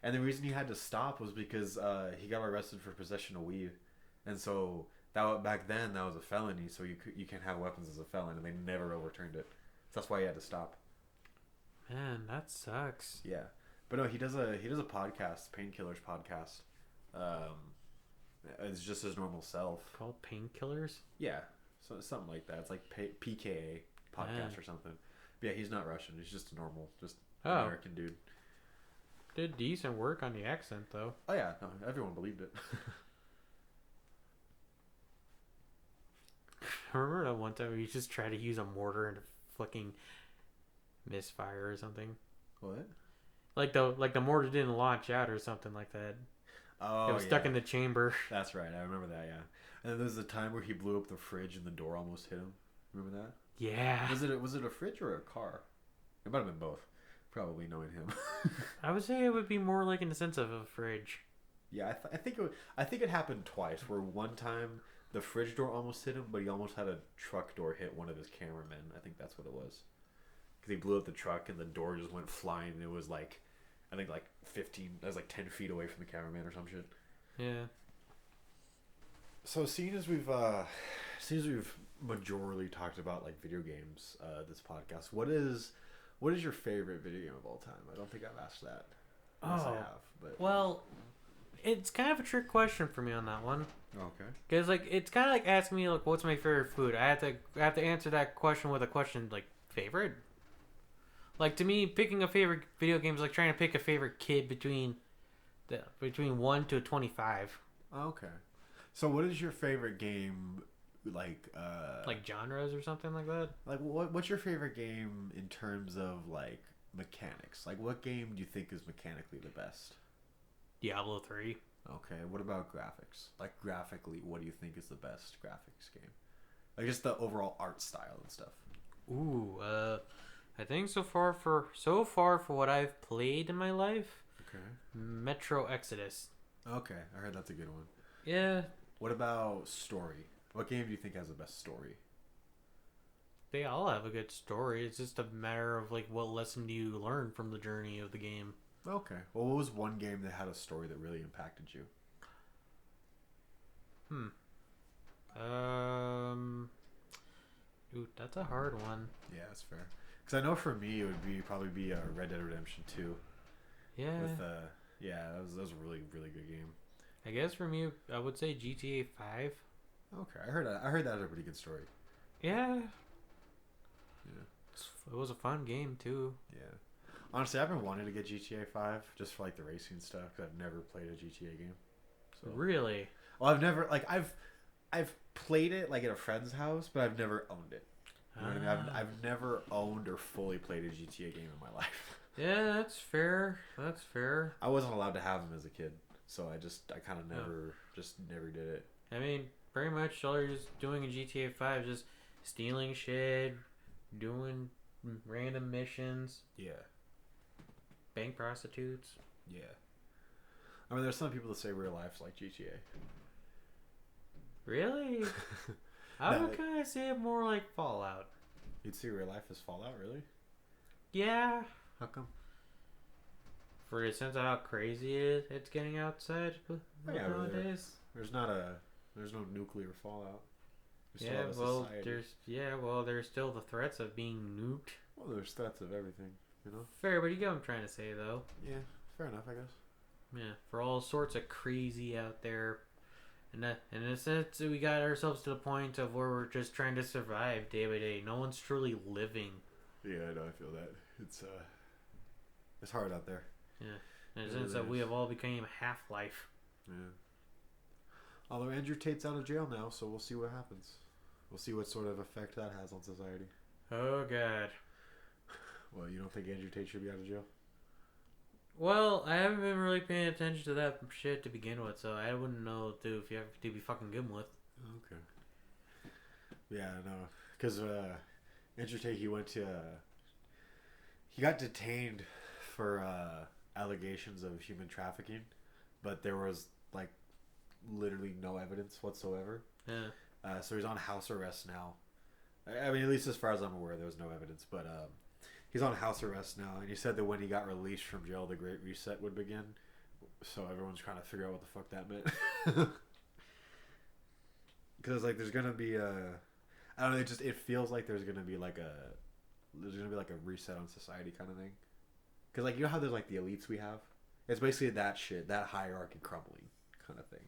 And the reason he had to stop was because he got arrested for possession of weed. And so back then that was a felony, so you can't have weapons as a felon, and they never overturned it. So that's why he had to stop. Man, that sucks. Yeah. But no, he does a podcast, Painkillers podcast. It's just his normal self. Called Painkillers? Yeah. So something like that. It's like PKA podcast or something. But yeah, he's not Russian. He's just a normal, American dude. Did decent work on the accent, though. Oh yeah, no, everyone believed it. I remember that one time where you just tried to use a mortar and fucking misfire or something. What? Like the mortar didn't launch out or something like that. Oh, it was stuck in the chamber. That's right. I remember that. Yeah. And then there was a time where he blew up the fridge and the door almost hit him. Remember that? Yeah. Was it a fridge or a car? It might have been both. Probably knowing him. I would say it would be more like in the sense of a fridge. Yeah, I think it happened twice. Where one time the fridge door almost hit him, but he almost had a truck door hit one of his cameramen. I think that's what it was. Because he blew up the truck and the door just went flying. And it was like, I think like 15. I was like 10 feet away from the cameraman or some shit. Yeah. So seeing as we've majorly talked about like video games, this podcast, what is your favorite video game of all time? I don't think I've asked that. Unless I have, but well, it's kind of a trick question for me on that one. okay. Because like it's kind of like asking me like what's my favorite food. I have to answer that question with a question like favorite. Like to me, picking a favorite video game is like trying to pick a favorite kid between 1 to 25. Okay. So what is your favorite game like Genres or something like that? like what's your favorite game in terms of like mechanics? Like what game do you think is mechanically the best? Diablo 3. Okay. What about graphics? Like graphically, what do you think is the best graphics game? Like just the overall art style and stuff. Ooh, I think so far for what I've played in my life, Okay. Metro Exodus. Okay, I heard that's a good one. Yeah, What about story? What game do you think has the best story? they all have a good story. It's just a matter of like what lesson do you learn from the journey of the game. Okay. Well, what was one game that had a story that really impacted you? Ooh, that's a hard one. Yeah, that's fair. Because I know for me, it would probably be Red Dead Redemption 2. Yeah. With yeah, that was a really really good game. I guess for me, I would say GTA 5. Okay, I heard that had a pretty good story. Yeah. Yeah. It was a fun game too. Yeah. Honestly, I've been wanting to get GTA 5 just for like the racing stuff. Cause I've never played a GTA game. So. Really? Well, I've never like I've played it like at a friend's house, but I've never owned it. You know what I mean? I've never owned or fully played a GTA game in my life. Yeah, that's fair. That's fair. I wasn't allowed to have them as a kid, so I kind of never did it. I mean, pretty much all you're just doing in GTA 5 is just stealing shit, doing random missions, Yeah. bank prostitutes. Yeah. I mean, there's some people that say real life's like GTA. Really? I No, would kind of say it more like Fallout. You'd see real life as Fallout, really? Yeah. How come? For a sense of how crazy it's getting outside Yeah, nowadays. There's no nuclear fallout. We still Yeah, have a well, society. there's still the threats of being nuked. Well, there's threats of everything, you know. Fair, but you get what I'm trying to say, though. Yeah, fair enough, I guess. Yeah, for all sorts of crazy out there. And in a sense, we got ourselves to the point of where we're just trying to survive day by day. No one's truly living. Yeah, I know. I feel that it's hard out there. Yeah, in a sense that we have all become Half-Life. Yeah. Although Andrew Tate's out of jail now, so we'll see what happens. We'll see what sort of effect that has on society. Oh God. Well, you don't think Andrew Tate should be out of jail? Well, I haven't been really paying attention to that shit to begin with, so I wouldn't know if you have to be fucking good with. Okay. Yeah, no, because Andrew Tate, he got detained for allegations of human trafficking, but there was like literally no evidence whatsoever. Yeah. So he's on house arrest now. I mean, at least as far as I'm aware, there was no evidence, but he's on house arrest now, and he said that when he got released from jail, the Great Reset would begin. So everyone's trying to figure out what the fuck that meant. Because like, there's gonna be I don't know. It feels like there's gonna be like a reset on society kind of thing. Because like, you know how there's like the elites we have. It's basically that shit, that hierarchy crumbling kind of thing.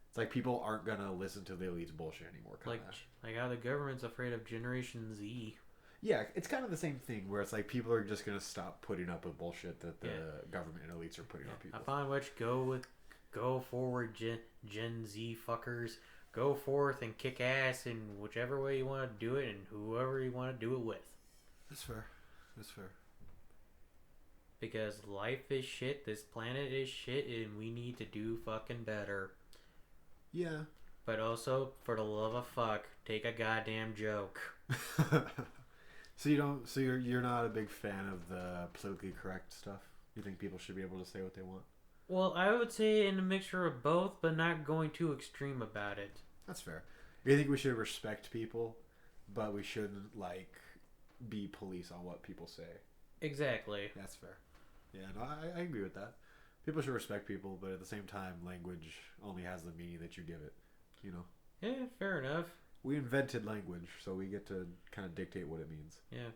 It's like people aren't gonna listen to the elites bullshit anymore. Like how the government's afraid of Generation Z. Yeah, it's kind of the same thing where it's like people are just gonna stop putting up with bullshit that the government and elites are putting on people. Upon which go forward, Gen Z fuckers. Go forth and kick ass in whichever way you want to do it and whoever you want to do it with. That's fair. That's fair. Because life is shit, this planet is shit, and we need to do fucking better. Yeah. But also, for the love of fuck, take a goddamn joke. So you're not a big fan of the politically correct stuff? You think people should be able to say what they want? Well, I would say in a mixture of both, but not going too extreme about it. That's fair. You think we should respect people, but we shouldn't like be police on what people say? Exactly. That's fair. Yeah, no, I agree with that. People should respect people, but at the same time, language only has the meaning that you give it. You know, Yeah, fair enough. we invented language, so we get to kind of dictate what it means. Yeah.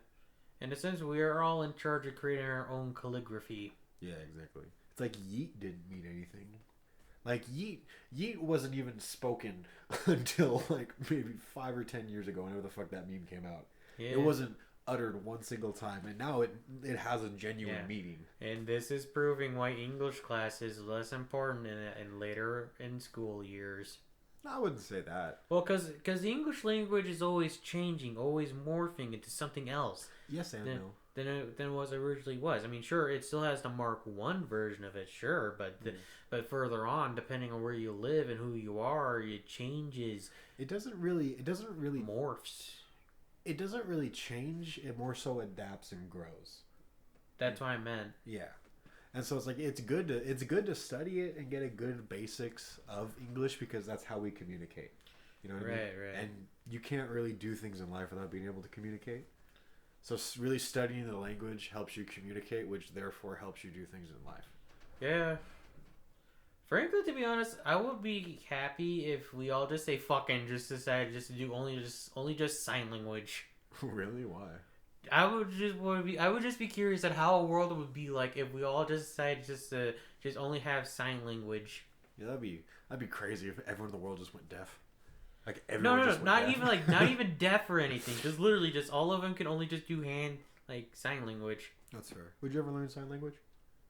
In a sense, we are all in charge of creating our own calligraphy. Yeah, exactly. It's like yeet didn't mean anything. Like yeet wasn't even spoken until like maybe 5 or 10 years ago, whenever the fuck that meme came out. Yeah. It wasn't uttered one single time, and now it has a genuine meaning. And this is proving why English class is less important in later in school years. I wouldn't say that. Well, because the English language is always changing, always morphing into something else. Yes and no. Than it was originally was. I mean, sure, it still has the Mark 1 version of it, sure, but further on, depending on where you live and who you are, it changes. It doesn't really morphs. It doesn't really change. It more so adapts and grows. That's what I meant. Yeah. And so it's like it's good to study it and get a good basics of English, because that's how we communicate. You know what I mean? Right. And you can't really do things in life without being able to communicate. So really studying the language helps you communicate, which therefore helps you do things in life. Yeah. Frankly, to be honest, I would be happy if we all just say fucking just decided just to do only just sign language. Really? Why? I would just be curious at how a world would be like if we all just decided just to just only have sign language. Yeah, that'd be crazy if everyone in the world just went deaf. Like everyone. No, not even deaf or anything. Just literally, just all of them can only just do sign language. That's fair. Would you ever learn sign language?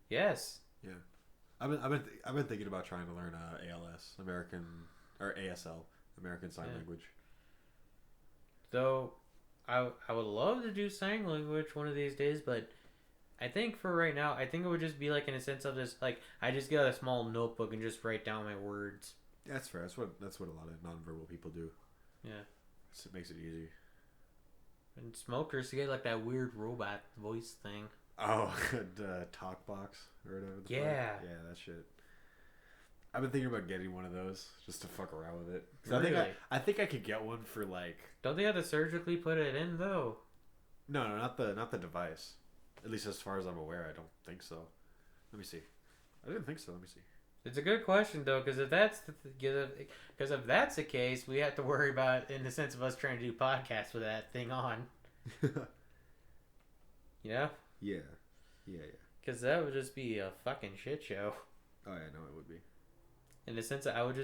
Yes. Yeah, I've been thinking about trying to learn ALS, American or ASL, American Sign Language. So, I would love to do sign language one of these days, but I think for right now, I think it would just be like in a sense of this, like I just get a small notebook and just write down my words. That's fair. That's what a lot of nonverbal people do. Yeah. So it makes it easy. And smokers get like that weird robot voice thing. Oh, talk box or whatever. Yeah. Yeah, that shit. I've been thinking about getting one of those just to fuck around with it. Really? I think I could get one for like. Don't they have to surgically put it in though? No, not the device. At least as far as I'm aware, I don't think so. Let me see. I didn't think so. Let me see. It's a good question though, because if that's the case, we have to worry about in the sense of us trying to do podcasts with that thing on. You know? Yeah. Because that would just be a fucking shit show. Oh yeah, no, it would be. In the sense that I would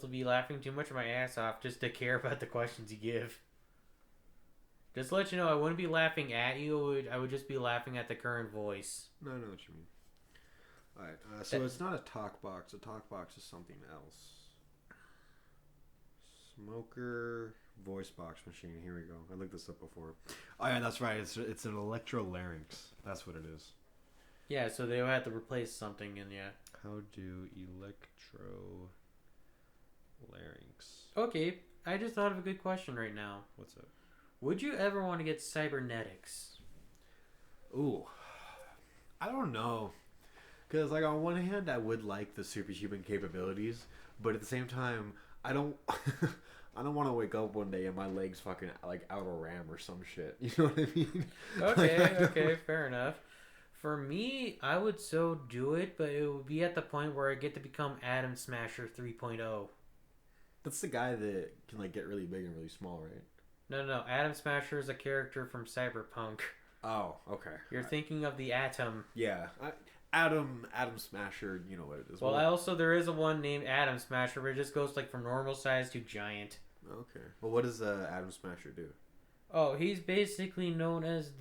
be laughing too much of my ass off just to care about the questions you give. Just to let you know, I wouldn't be laughing at you. I would just be laughing at the current voice. No, I know what you mean. Alright, so it's not a talk box. A talk box is something else. Smoker voice box machine. Here we go. I looked this up before. Oh yeah, that's right. It's an electrolarynx. That's what it is. Yeah, so they would have to replace something in How do electrolarynx? Okay, I just thought of a good question right now. What's up? Would you ever want to get cybernetics? Ooh, I don't know. Because like on one hand, I would like the superhuman capabilities, but at the same time, I don't. I don't want to wake up one day and my legs fucking like out of RAM or some shit. You know what I mean? Okay, fair enough. For me, I would so do it, but it would be at the point where I get to become Atom Smasher 3.0. That's the guy that can like get really big and really small, right? No. Atom Smasher is a character from Cyberpunk. Oh, okay. You're thinking of the Atom. Yeah, Atom Smasher. You know what it is. Well, there is a one named Atom Smasher, where it just goes like from normal size to giant. Okay. Well, what does Atom Smasher do? Oh, he's basically known as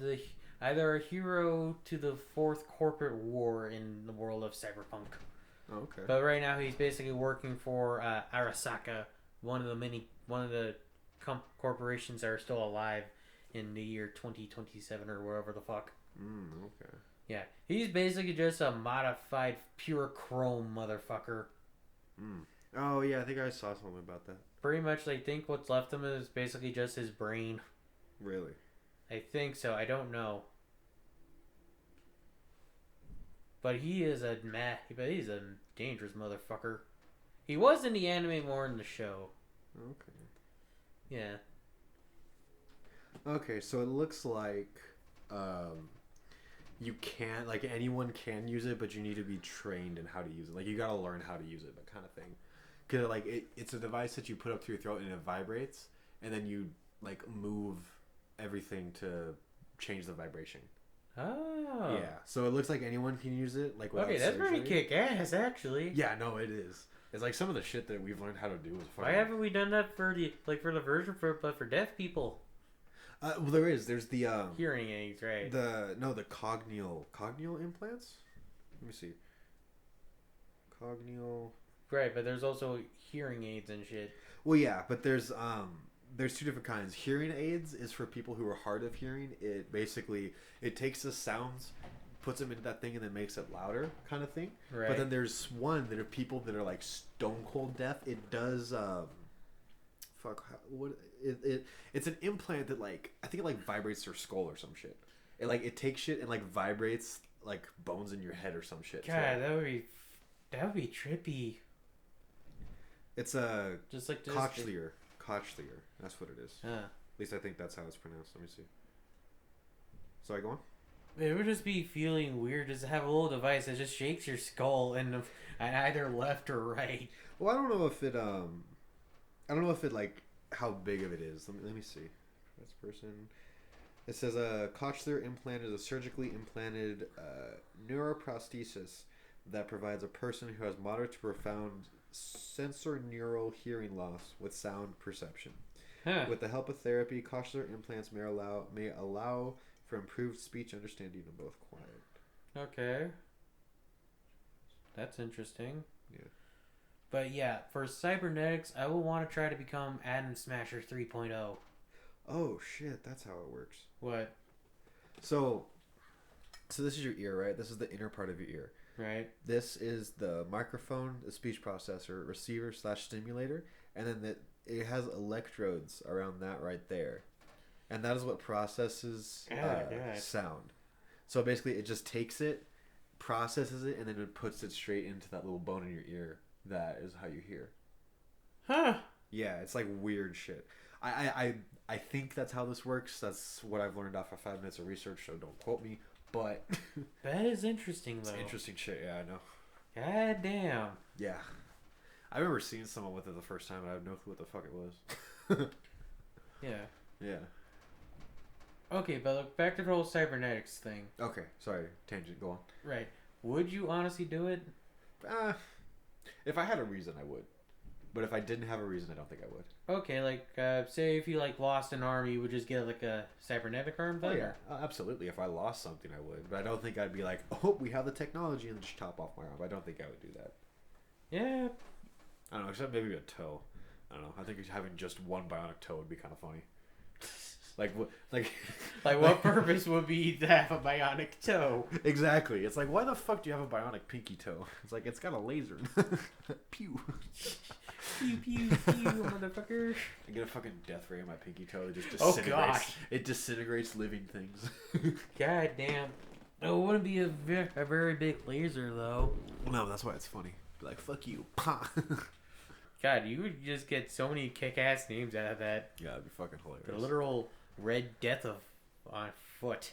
either a hero to the fourth corporate war in the world of Cyberpunk. Oh, okay. But right now he's basically working for Arasaka, one of the corporations that are still alive in the year 2027 or wherever the fuck. Okay. Yeah, he's basically just a modified pure chrome motherfucker. Oh yeah, I think I saw something about that. Pretty much, I think what's left of him is basically just his brain. Really? I think so. I don't know. But he's a dangerous motherfucker. He was in the anime more than the show. Okay. Yeah. Okay, so it looks like you can't, like, anyone can use it, but you need to be trained in how to use it. Like, you gotta learn how to use it, that kind of thing. Because, like, it's a device that you put up to your throat and it vibrates, and then you, like, move everything to change the vibration. Oh. Yeah. So it looks like anyone can use it, like, without Okay, that's surgery. pretty kick-ass, actually. Yeah, no, it is. It's like some of the shit that we've learned how to do is fucking... Why haven't we done that for the version but for deaf people? Well, there's the Hearing aids, right? the cognial implants. Let me see. Cognial. Right, but there's also hearing aids and shit. Well, yeah, but there's two different kinds. Hearing aids is for people who are hard of hearing. It basically takes the sounds, puts them into that thing, and then makes it louder, kind of thing. Right. But then there's one that are people that are like stone cold deaf. It does it's an implant that, like, I think it, like, vibrates their skull or some shit. It takes shit and, like, vibrates, like, bones in your head or some shit. God, that would be trippy. It's a just like this. cochlear. That's what it is. Huh. At least I think that's how it's pronounced. Let me see. Sorry, go on. It would just be feeling weird just to have a little device that just shakes your skull and either left or right. Well, I don't know if it like how big of it is. Let me see. This person. It says a cochlear implant is a surgically implanted neuroprosthesis that provides a person who has moderate to profound sensorineural hearing loss with sound perception. Huh. With the help of therapy, cochlear implants may allow for improved speech understanding and both quiet. Okay. That's interesting. Yeah. But yeah, for cybernetics, I will want to try to become Atom Smasher 3.0. Oh shit, that's how it works. What? So this is your ear, right? This is the inner part of your ear. Right. This is the microphone, the speech processor, receiver / stimulator, and then it has electrodes around that right there, and that is what processes sound. So basically, it just takes it, processes it, and then it puts it straight into that little bone in your ear. That is how you hear. Huh. Yeah, it's like weird shit. I think that's how this works. That's what I've learned off of 5 minutes of research, so don't quote me. But that is interesting, though. It's interesting shit. Yeah, I know. God damn. Yeah, I remember seeing someone with it the first time, and I had no clue what the fuck it was. Yeah. Yeah. Okay, but look, back to the whole cybernetics thing. Okay, sorry, tangent. Go on. Right. Would you honestly do it? If I had a reason, I would. But if I didn't have a reason, I don't think I would. Okay, like, say if you, like, lost an arm, you would just get, like, a cybernetic arm then? Oh, yeah. Absolutely. If I lost something, I would. But I don't think I'd be like, oh, we have the technology, and just chop off my arm. I don't think I would do that. Yeah. I don't know, except maybe a toe. I don't know. I think having just one bionic toe would be kind of funny. Like what purpose would be to have a bionic toe? Exactly. It's like, why the fuck do you have a bionic pinky toe? It's like, it's got a laser. Pew. Pew, pew, pew, motherfucker. I get a fucking death ray on my pinky toe that just disintegrates. Oh, gosh. It disintegrates living things. God damn. It wouldn't be a very big laser, though. No, that's why it's funny. Be like, fuck you. God, you would just get so many kick-ass names out of that. Yeah, it'd be fucking hilarious. The literal Red Death on foot.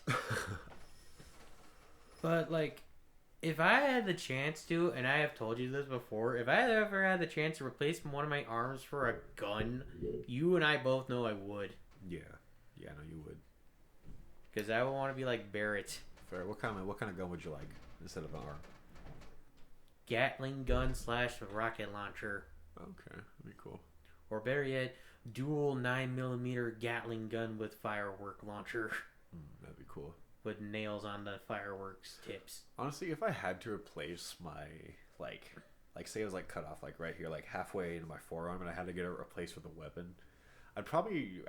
But, like, if I had the chance to, and I have told you this before, if I had ever had the chance to replace one of my arms for a gun, you and I both know I would. Yeah. Yeah, no, you would. Because I would want to be like Barrett. Fair. What kind of gun would you like instead of an arm? Gatling gun / rocket launcher. Okay, that'd be cool. Or better yet, dual 9mm Gatling gun with firework launcher. That'd be cool. With nails on the fireworks tips. Honestly, if I had to replace my, like say it was like cut off like right here, like halfway into my forearm, and I had to get it replaced with a weapon, I'd probably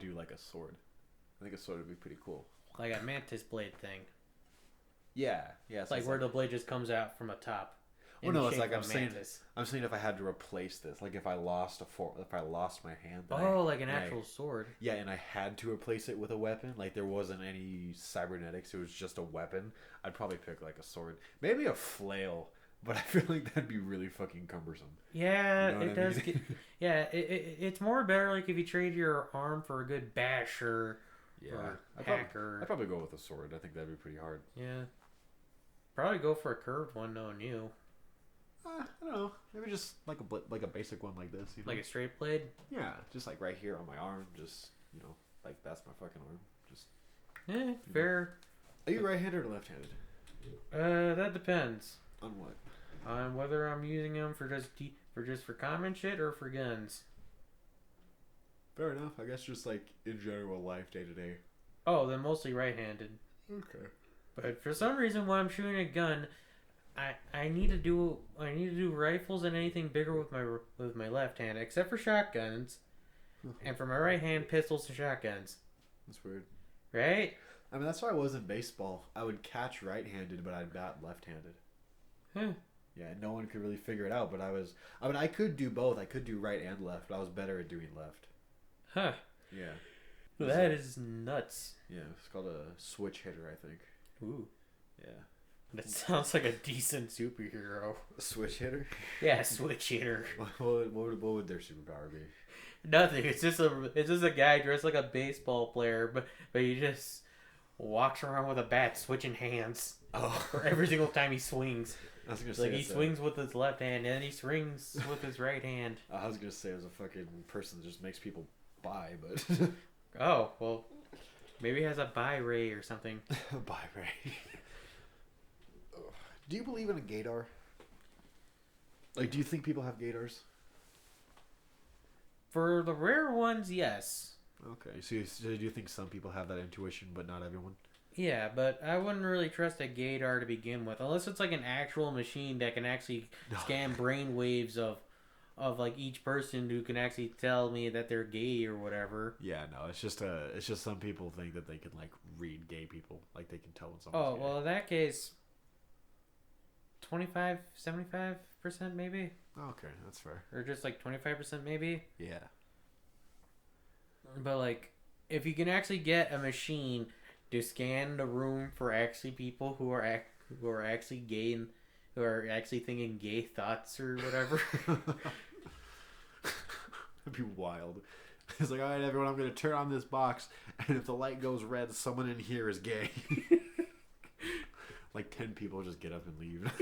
do like a sword. I think a sword would be pretty cool. Like a mantis blade thing. Yeah. So like where the blade just comes out from a top. Well, no, it's like I'm saying if I had to replace this, like if I lost my hand. Like an actual sword. Yeah, and I had to replace it with a weapon. Like there wasn't any cybernetics; it was just a weapon. I'd probably pick like a sword, maybe a flail. But I feel like that'd be really fucking cumbersome. Yeah, you know it does. It's more better like if you trade your arm for a good basher Yeah. or I'd hacker. probably go with a sword. I think that'd be pretty hard. Yeah. Probably go for a curved one, knowing you. I don't know. Maybe just like a basic one like this. You know? Like a straight blade? Yeah, just like right here on my arm. Just, like that's my fucking arm. Just. Yeah, fair. Are you right-handed or left-handed? That depends. On what? On whether I'm using them for just for common shit or for guns. Fair enough. I guess just like in general life, day to day. Oh, then mostly right-handed. Okay. But for some reason, when I'm shooting a gun, I need to do rifles and anything bigger with my left hand, except for shotguns, and for my right hand, pistols and shotguns. That's weird. Right? I mean, that's why I was in baseball. I would catch right-handed, but I'd bat left-handed. Huh. Yeah, no one could really figure it out, but I could do both. I could do right and left, but I was better at doing left. Huh. Yeah. That is nuts. Yeah, it's called a switch hitter, I think. Ooh. Yeah. That sounds like a decent superhero. A switch hitter? Yeah, switch hitter. What would their superpower be? Nothing. It's just a guy dressed like a baseball player, but he just walks around with a bat switching hands. Oh. For every single time he swings. I was gonna say like he swings with his left hand and then he swings with his right hand. I was gonna say it was a fucking person that just makes people buy, but oh, well, maybe he has a buy ray or something. Buy ray. Do you believe in a gaydar? Like, do you think people have gaydars? For the rare ones, yes. Okay, so do you think some people have that intuition, but not everyone? Yeah, but I wouldn't really trust a gaydar to begin with, unless it's like an actual machine that can actually scan brain waves of like each person who can actually tell me that they're gay or whatever. Yeah, no, it's just some people think that they can like read gay people, like they can tell when someone's gay. Well, in that case, 25, 75% maybe. Okay, that's fair. Or just like 25% maybe. Yeah. But like, if you can actually get a machine to scan the room for actually people who are actually gay and who are actually thinking gay thoughts or whatever. That'd be wild. It's like, all right, everyone, I'm going to turn on this box, and if the light goes red, someone in here is gay. Like 10 people just get up and leave.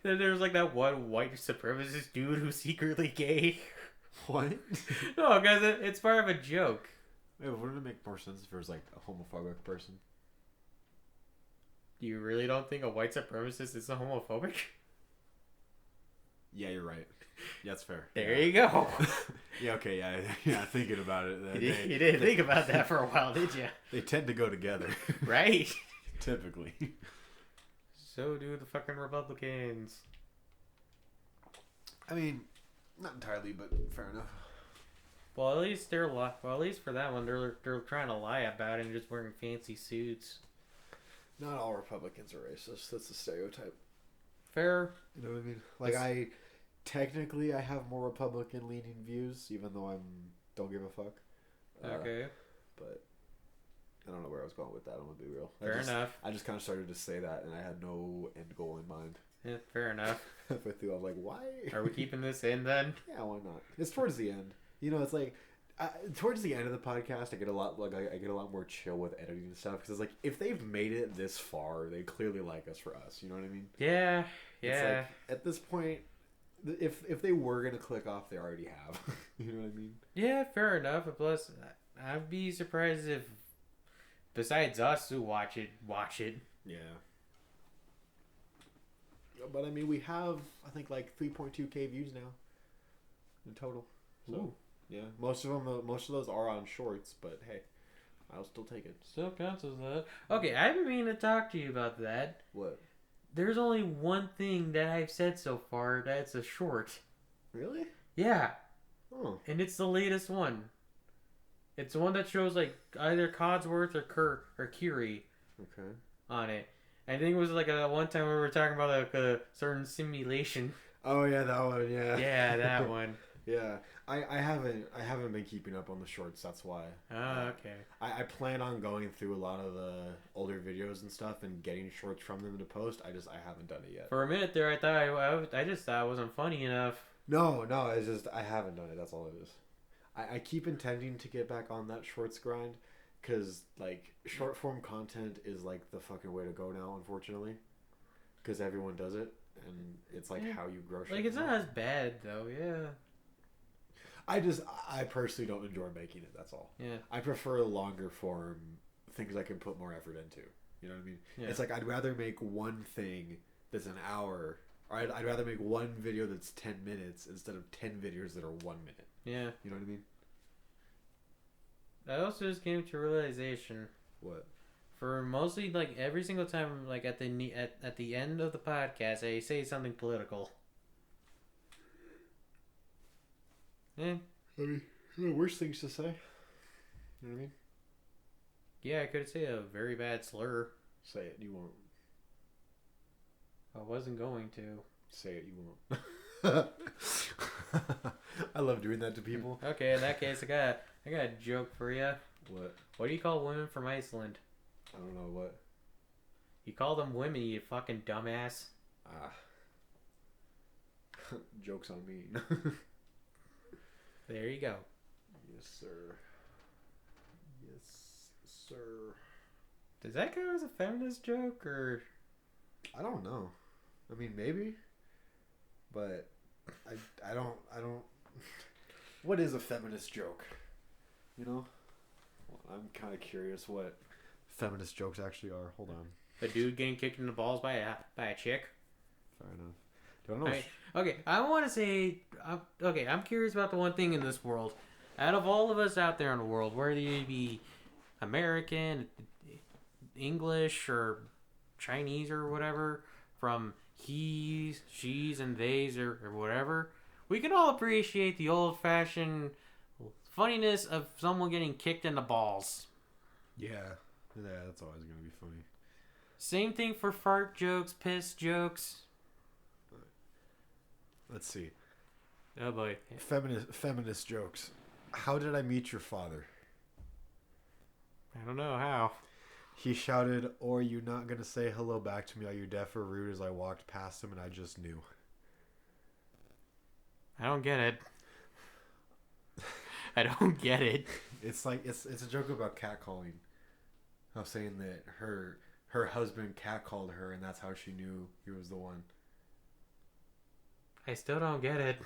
Then there's like that one white supremacist dude who's secretly gay. What? No, because it's part of a joke. Wait, wouldn't it make more sense if it was like a homophobic person? You really don't think a white supremacist is homophobic? Yeah, you're right. Yeah, that's fair. There you go. Yeah, okay, yeah. Thinking about it, you didn't think about that for a while, did you? They tend to go together, right? Typically. So do the fucking Republicans. I mean, not entirely, but fair enough. Well, at least at least for that one, they're trying to lie about it and just wearing fancy suits. Not all Republicans are racist. That's a stereotype. Fair. You know what I mean? Like, I have more Republican leaning views, even though don't give a fuck. Okay. But I don't know where I was going with that. I'm gonna be real. Fair enough. I just kind of started to say that, and I had no end goal in mind. Yeah, fair enough. Halfway through, I'm like, why? Are we keeping this in then? Yeah, why not? It's towards the end. You know, it's like towards the end of the podcast, I get a lot more chill with editing and stuff because it's like if they've made it this far, they clearly like us for us. You know what I mean? Yeah. It's like, at this point, if they were gonna click off, they already have. You know what I mean? Yeah, fair enough. Plus, I'd be surprised if besides us who watch it. Yeah. But I mean, we have I think like 3.2K views now in total. So ooh. Yeah, most of those are on shorts, but hey, I'll still take it. Still counts as that. Okay, I've been meaning to talk to you about that. What? There's only one thing that I've said so far that's a short. Really? Yeah. Oh. And it's the latest one. It's the one that shows like either Codsworth or Kirk or Curie. Okay. On it. I think it was like a one time we were talking about like a certain simulation. Oh yeah, that one. Yeah. Yeah, that one. Yeah, I haven't been keeping up on the shorts. That's why. Oh, okay. I plan on going through a lot of the older videos and stuff and getting shorts from them to post. I haven't done it yet. For a minute there, I just thought it wasn't funny enough. No, it's just I haven't done it. That's all it is. I keep intending to get back on that shorts grind, because like short form content is like the fucking way to go now, unfortunately, because everyone does it, and it's like how you grow shit. Like, it's not as bad though. Yeah. I personally don't enjoy making it. That's all. Yeah. I prefer longer form things I can put more effort into. You know what I mean? Yeah. It's like I'd rather make one thing that's an hour, or I'd rather make one video that's 10 minutes instead of 10 videos that are 1 minute. Yeah. You know what I mean? I also just came to a realization. What? For mostly, like, every single time, like, at the end of the podcast, I say something political. Yeah. I mean, the worst things to say. You know what I mean? Yeah, I could say a very bad slur. Say it, you won't. I wasn't going to. Say it, you won't. I love doing that to people. Okay, in that case, I got a joke for you. What? What do you call women from Iceland? I don't know what. You call them women, you fucking dumbass. Ah. Joke's on me. There you go. Yes, sir. Yes, sir. Does that count as a feminist joke, or? I don't know. I mean, maybe. But I don't. What is a feminist joke? You know? Well, I'm kind of curious what feminist jokes actually are. Hold on. A dude getting kicked in the balls by a chick? Fair enough. Don't know. Okay, I want to say... I'm curious about the one thing in this world. Out of all of us out there in the world, whether you be American, English, or Chinese or whatever, from he's, she's, and theys, or whatever, we can all appreciate the old-fashioned funniness of someone getting kicked in the balls. Yeah. Yeah, that's always going to be funny. Same thing for fart jokes, piss jokes. Let's see. Oh boy. Feminist jokes. How did I meet your father? I don't know how. He shouted, "Or you not gonna say hello back to me? Are you deaf or rude?" As I walked past him, and I just knew. I don't get it. I don't get it. It's like it's a joke about catcalling. I was saying that her husband catcalled her, and that's how she knew he was the one. I still don't get it.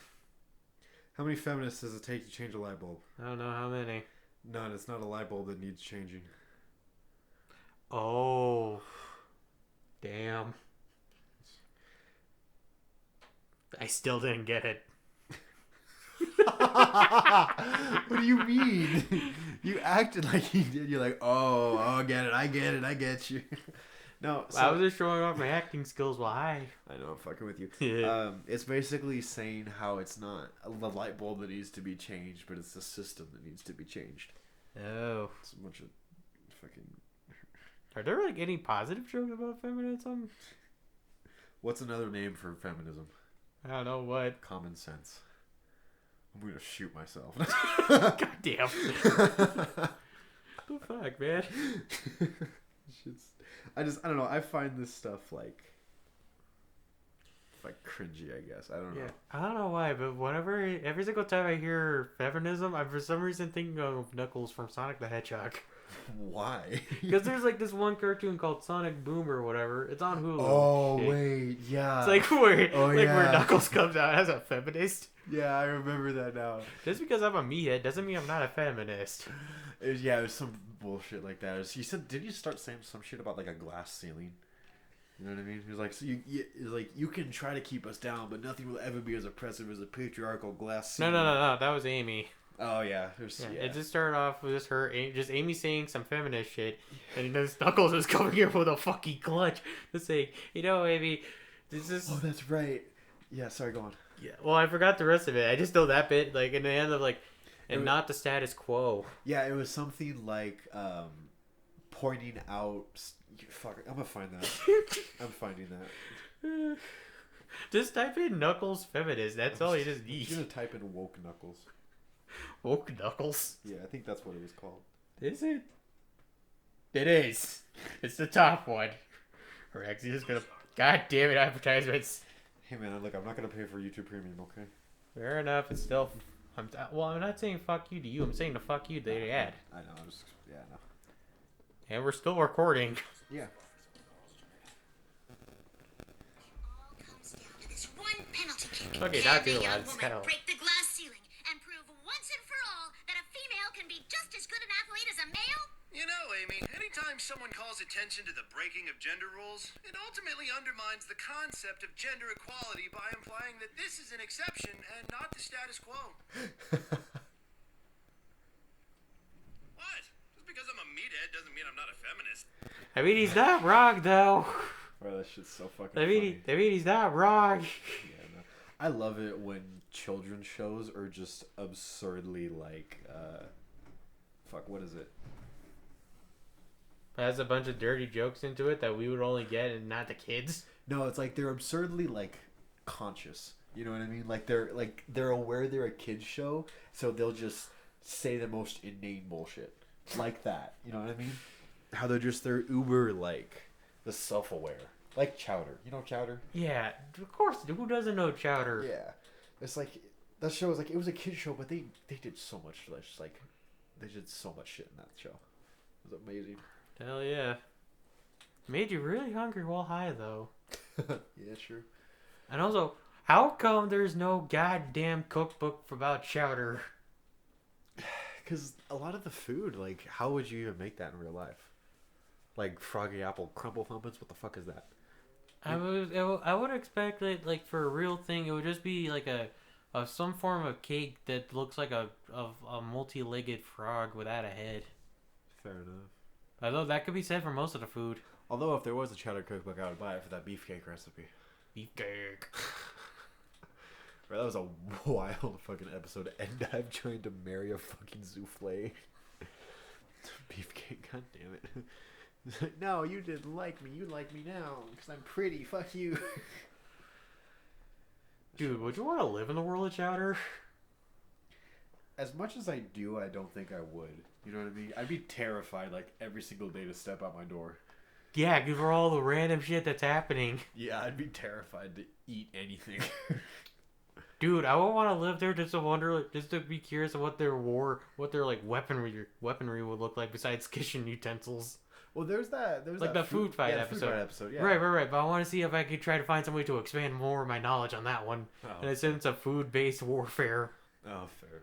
How many feminists does it take to change a light bulb? I don't know how many. None. It's not a light bulb that needs changing. Oh. Damn. I still didn't get it. What do you mean? You acted like you did. You're like, oh, I get it. I get you. No, so, I was just showing off my acting skills. Why? I know, I'm fucking with you. Yeah. It's basically saying how it's not the light bulb that needs to be changed, but it's the system that needs to be changed. Oh. It's a bunch of fucking... Are there like any positive jokes about feminism? What's another name for feminism? I don't know what. Common sense. I'm gonna shoot myself. God damn. The fuck, man? I don't know. I find this stuff like cringy, I guess. I don't know. Yeah, I don't know why, but every single time I hear feminism, I'm for some reason thinking of Knuckles from Sonic the Hedgehog. Why? Because there's like this one cartoon called Sonic Boom or whatever. It's on Hulu. Oh wait, yeah. It's like where Knuckles comes out as a feminist. Yeah, I remember that now. Just because I'm a meathead doesn't mean I'm not a feminist. It was some bullshit like that. He said, did you start saying some shit about like a glass ceiling? You know what I mean? He was like, so you can try to keep us down, but nothing will ever be as oppressive as a patriarchal glass ceiling. No. That was Amy. Oh yeah, It just started off with just Amy saying some feminist shit, and then Knuckles is coming here with a fucking clutch to say, Amy, this is. Oh, that's right. Yeah, sorry, go on. Yeah, well, I forgot the rest of it. I just know that bit, like in the end of like, and not the status quo. Yeah, it was something like pointing out. Fuck, I'm gonna find that. I'm finding that. Just type in Knuckles feminist. That's all you just need. I'm gonna type in woke Knuckles. Woke Knuckles? Yeah, I think that's what it was called. Is it? It is. It's the top one. We're actually just gonna... God damn it, advertisements. Hey man, look, I'm not gonna pay for YouTube Premium, okay? Fair enough, it's still I'm not saying fuck you to you. I'm saying the fuck you to the ad. I know. Yeah, no. And we're still recording. Yeah. Okay, not too loud. It's hell. Break the glass ceiling and prove once and for all that a female can be just as good an athlete as a male? You know, Amy, anytime someone calls attention to the breaking of gender rules, it ultimately undermines the concept of gender equality by implying that this is an exception and not the status quo. What? Just because I'm a meathead doesn't mean I'm not a feminist. I mean, he's not wrong, though. Bro, that shit's so fucking I mean, funny. he's not wrong. Yeah, no. I love it when children's shows are just absurdly like, fuck, what is it? Has a bunch of dirty jokes into it that we would only get and not the kids. No, it's like they're absurdly like conscious. You know what I mean? Like they're aware they're a kids show, so they'll just say the most inane bullshit like that. You know what I mean? How they're uber like the self-aware, like Chowder. You know Chowder? Yeah, of course. Who doesn't know Chowder? Yeah, it's like that show was like it was a kids show, but they did so much like they did so much shit in that show. It was amazing. Hell yeah. Made you really hungry while high, though. Yeah, sure. And also, how come there's no goddamn cookbook about Chowder? Because a lot of the food, like, how would you even make that in real life? Like froggy apple crumble thumpets? What the fuck is that? I would expect that, like, for a real thing, it would just be like a some form of cake that looks like a multi-legged frog without a head. Fair enough. Although that could be said for most of the food. Although if there was a Chowder cookbook, I would buy it for that beefcake recipe. Beefcake. Bro, that was a wild fucking episode. And I'm trying to marry a fucking souffle. Beefcake, god damn it. No, you didn't like me. You like me now because I'm pretty. Fuck you. Dude, would you want to live in the world of Chowder? As much as I do, I don't think I would. You know what I mean? I'd be terrified like every single day to step out my door. Yeah, because for all the random shit that's happening. Yeah, I'd be terrified to eat anything. Dude, I would want to live there just to be curious of what their like weaponry would look like besides kitchen utensils. Well, there's like that the food fight yeah, episode. Food fight episode, yeah. Right. But I want to see if I could try to find some way to expand more of my knowledge on that one. Oh, In a sense of food-based warfare. Oh, fair.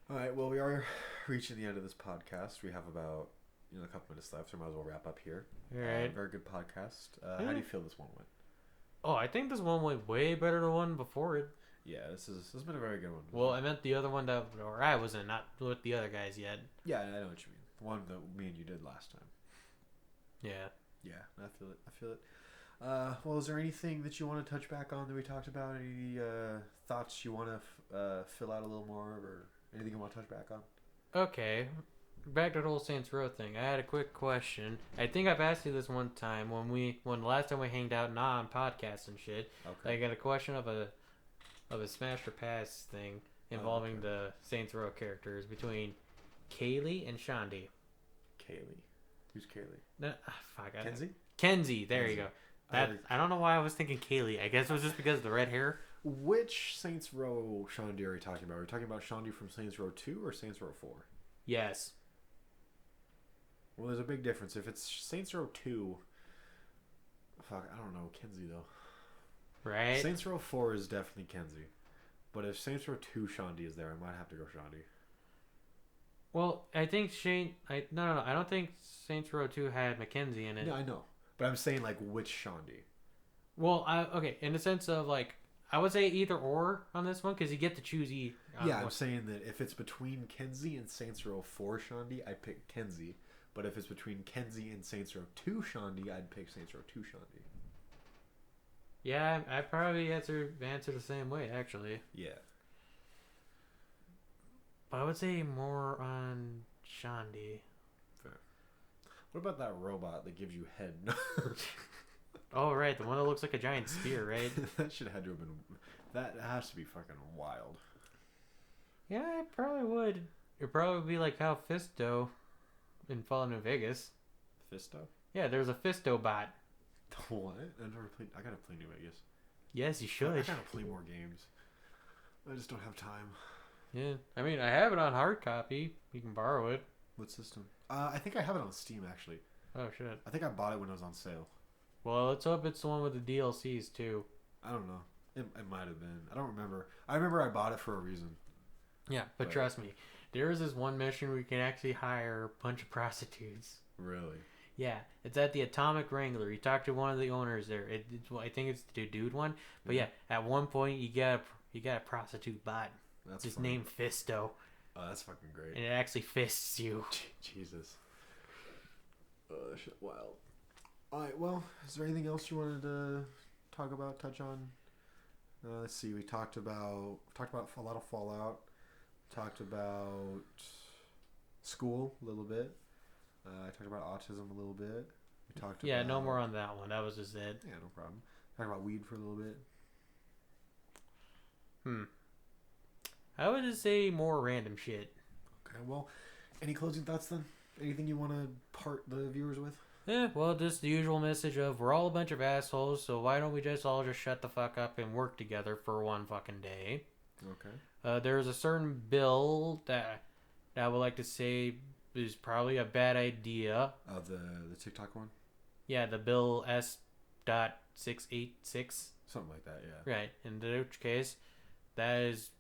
All right, well, we are reaching the end of this podcast. We have about a couple minutes left, so we might as well wrap up here. All right. Very good podcast. How do you feel this one went? Oh, I think this one went way better than the one before it. Yeah, this has been a very good one. Well, I meant the other one where I was in, not with the other guys yet. Yeah, I know what you mean. The one that me and you did last time. Yeah. Yeah, I feel it. Well, is there anything that you want to touch back on that we talked about? Any thoughts you want to fill out a little more, or anything you want to touch back on? Okay. Back to the whole Saints Row thing. I had a quick question. I think I've asked you this one time when the last time we hanged out on podcasts and shit. Okay. I got a question of a smash or pass thing involving the Saints Row characters between Kaylee and Shaundi. Kaylee. Who's Kaylee? No, fuck. Kenzie? There you go. I don't know why I was thinking Kaylee. I guess it was just because of the red hair. Which Saints Row Shaundi are you talking about? Are we talking about Shaundi from Saints Row 2 or Saints Row 4? Yes. Well, there's a big difference. If it's Saints Row 2... Fuck, I don't know. Kenzie, though. Right? Saints Row 4 is definitely Kenzie. But if Saints Row 2 Shaundi is there, I might have to go Shaundi. Well, I think No. I don't think Saints Row 2 had Mackenzie in it. No, I know. But I'm saying, like, which Shaundi? Well, okay, in the sense of, like, I would say either or on this one, because you get to choose either. Yeah, I'm saying that if it's between Kenzie and Saints Row 4 Shaundi, I pick Kenzie. But if it's between Kenzie and Saints Row 2 Shaundi, I'd pick Saints Row 2 Shaundi. Yeah, I'd probably answer the same way, actually. Yeah. But I would say more on Shaundi. Fair. What about that robot that gives you head? Oh, right, the one that looks like a giant spear, right? That should have to have been... That has to be fucking wild. Yeah, it probably would. It'd probably be like how Fisto in Fallout New Vegas. Fisto? Yeah, there's a Fisto bot. What? I never played... I gotta play New Vegas. Yes, you should. I gotta play more games. I just don't have time. Yeah, I mean, I have it on hard copy. You can borrow it. What system? I think I have it on Steam, actually. Oh, shit. I think I bought it when it was on sale. Well, let's hope it's the one with the DLCs, too. I don't know. It might have been. I don't remember. I remember I bought it for a reason. Yeah, but trust me, there is this one mission where you can actually hire a bunch of prostitutes. Really? Yeah, it's at the Atomic Wrangler. You talk to one of the owners there. I think it's the dude one. But yeah, at one point you got a prostitute bot. That's It's funny. named Fisto, Oh, that's fucking great. and it actually fists you. Jesus. That shit wild. Alright, well, is there anything else you wanted to touch on? Let's see, we talked about a lot of Fallout. Talked about school a little bit. I talked about autism a little bit. We talked Yeah, about... no more on that one. That was just it. Yeah, no problem. Talked about weed for a little bit. I would just say more random shit. Okay, well, any closing thoughts then? Anything you want to part the viewers with? Yeah, well, just the usual message of we're all a bunch of assholes, so why don't we just all just shut the fuck up and work together for one fucking day? Okay. There's a certain bill that I would like to say is probably a bad idea. The TikTok one? Yeah, the bill S.686. Something like that, yeah. Right. In which case, that's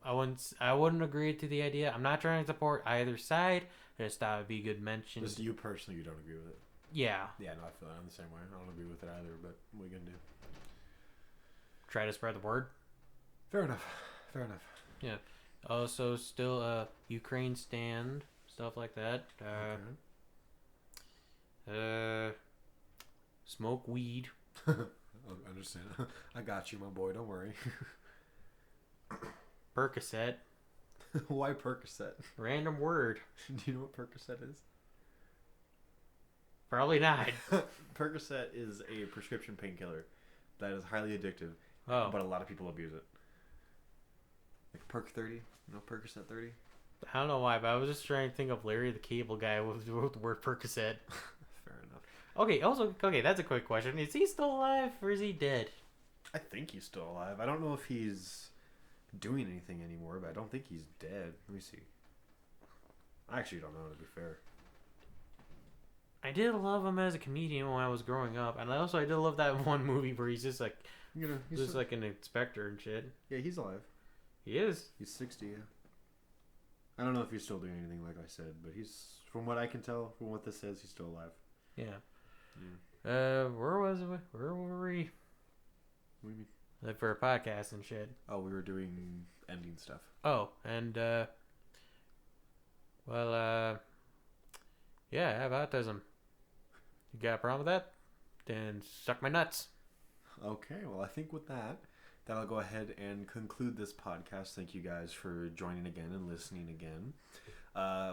I wouldn't agree to the idea. I'm not trying to support either side. I just thought it'd be a good mention. Just you personally, you don't agree with it. Yeah. Yeah, no, I feel that. I'm the same way. I don't agree with it either, but what are you gonna do? Try to spread the word. Fair enough. Fair enough. Yeah. Also, still Ukraine stand, stuff like that. Smoke weed. I understand. I got you, my boy. Don't worry. Percocet. Why Percocet? Random word. Do you know what Percocet is? Probably not. Percocet is a prescription painkiller that is highly addictive, Oh. but a lot of people abuse it. Like Perc 30? No, Percocet 30? I don't know why, but I was just trying to think of Larry the Cable Guy with the word Percocet. Fair enough. Okay, that's a quick question. Is he still alive or is he dead? I think he's still alive. I don't know if he's doing anything anymore, but I don't think he's dead. Let me see. I actually don't know, to be fair. I did love him as a comedian when I was growing up, and I did love that one movie where he's just like, like an inspector and shit. Yeah, he's alive. He is. He's 60, yeah. I don't know if he's still doing anything, like I said, but he's, from what I can tell, from what this says, he's still alive. Yeah. Yeah. Where was we? Where were we? What do you mean? Like for a podcast and shit. Oh, we were doing ending stuff. Oh, and yeah, I have autism. You got a problem with that? Then suck my nuts. Okay, well, I think with that, that'll go ahead and conclude this podcast. Thank you guys for joining again and listening again.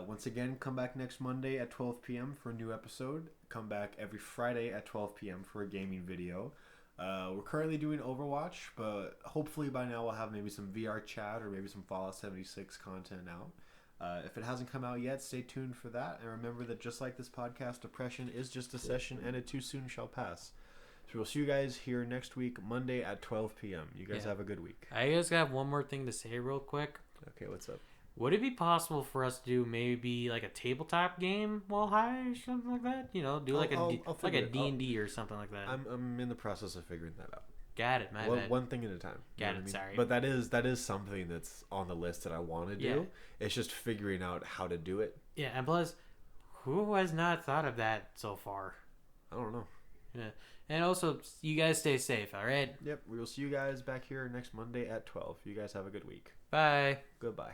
Once again, come back next Monday at 12 p.m. for a new episode. Come back every Friday at 12 p.m. for a gaming video. We're currently doing Overwatch, but hopefully by now we'll have maybe some VR chat or maybe some Fallout 76 content out. If it hasn't come out yet, stay tuned for that. And remember that just like this podcast, depression is just a session and it too soon shall pass. So we'll see you guys here next week, Monday at 12 p.m. You guys have a good week. I just have one more thing to say real quick. Okay, what's up? Would it be possible for us to do maybe like a tabletop game while high or something like that? You know, do like I'll like a figure it out. D&D or something like that. I'm in the process of figuring that out. Got it, my bad. One thing at a time. You Got know it, what I mean? sorry. But that is something that's on the list that I want to do. Yeah. It's just figuring out how to do it. Yeah, and plus, who has not thought of that so far? I don't know. Yeah. And also, you guys stay safe, all right? Yep, we will see you guys back here next Monday at 12. You guys have a good week. Bye. Goodbye.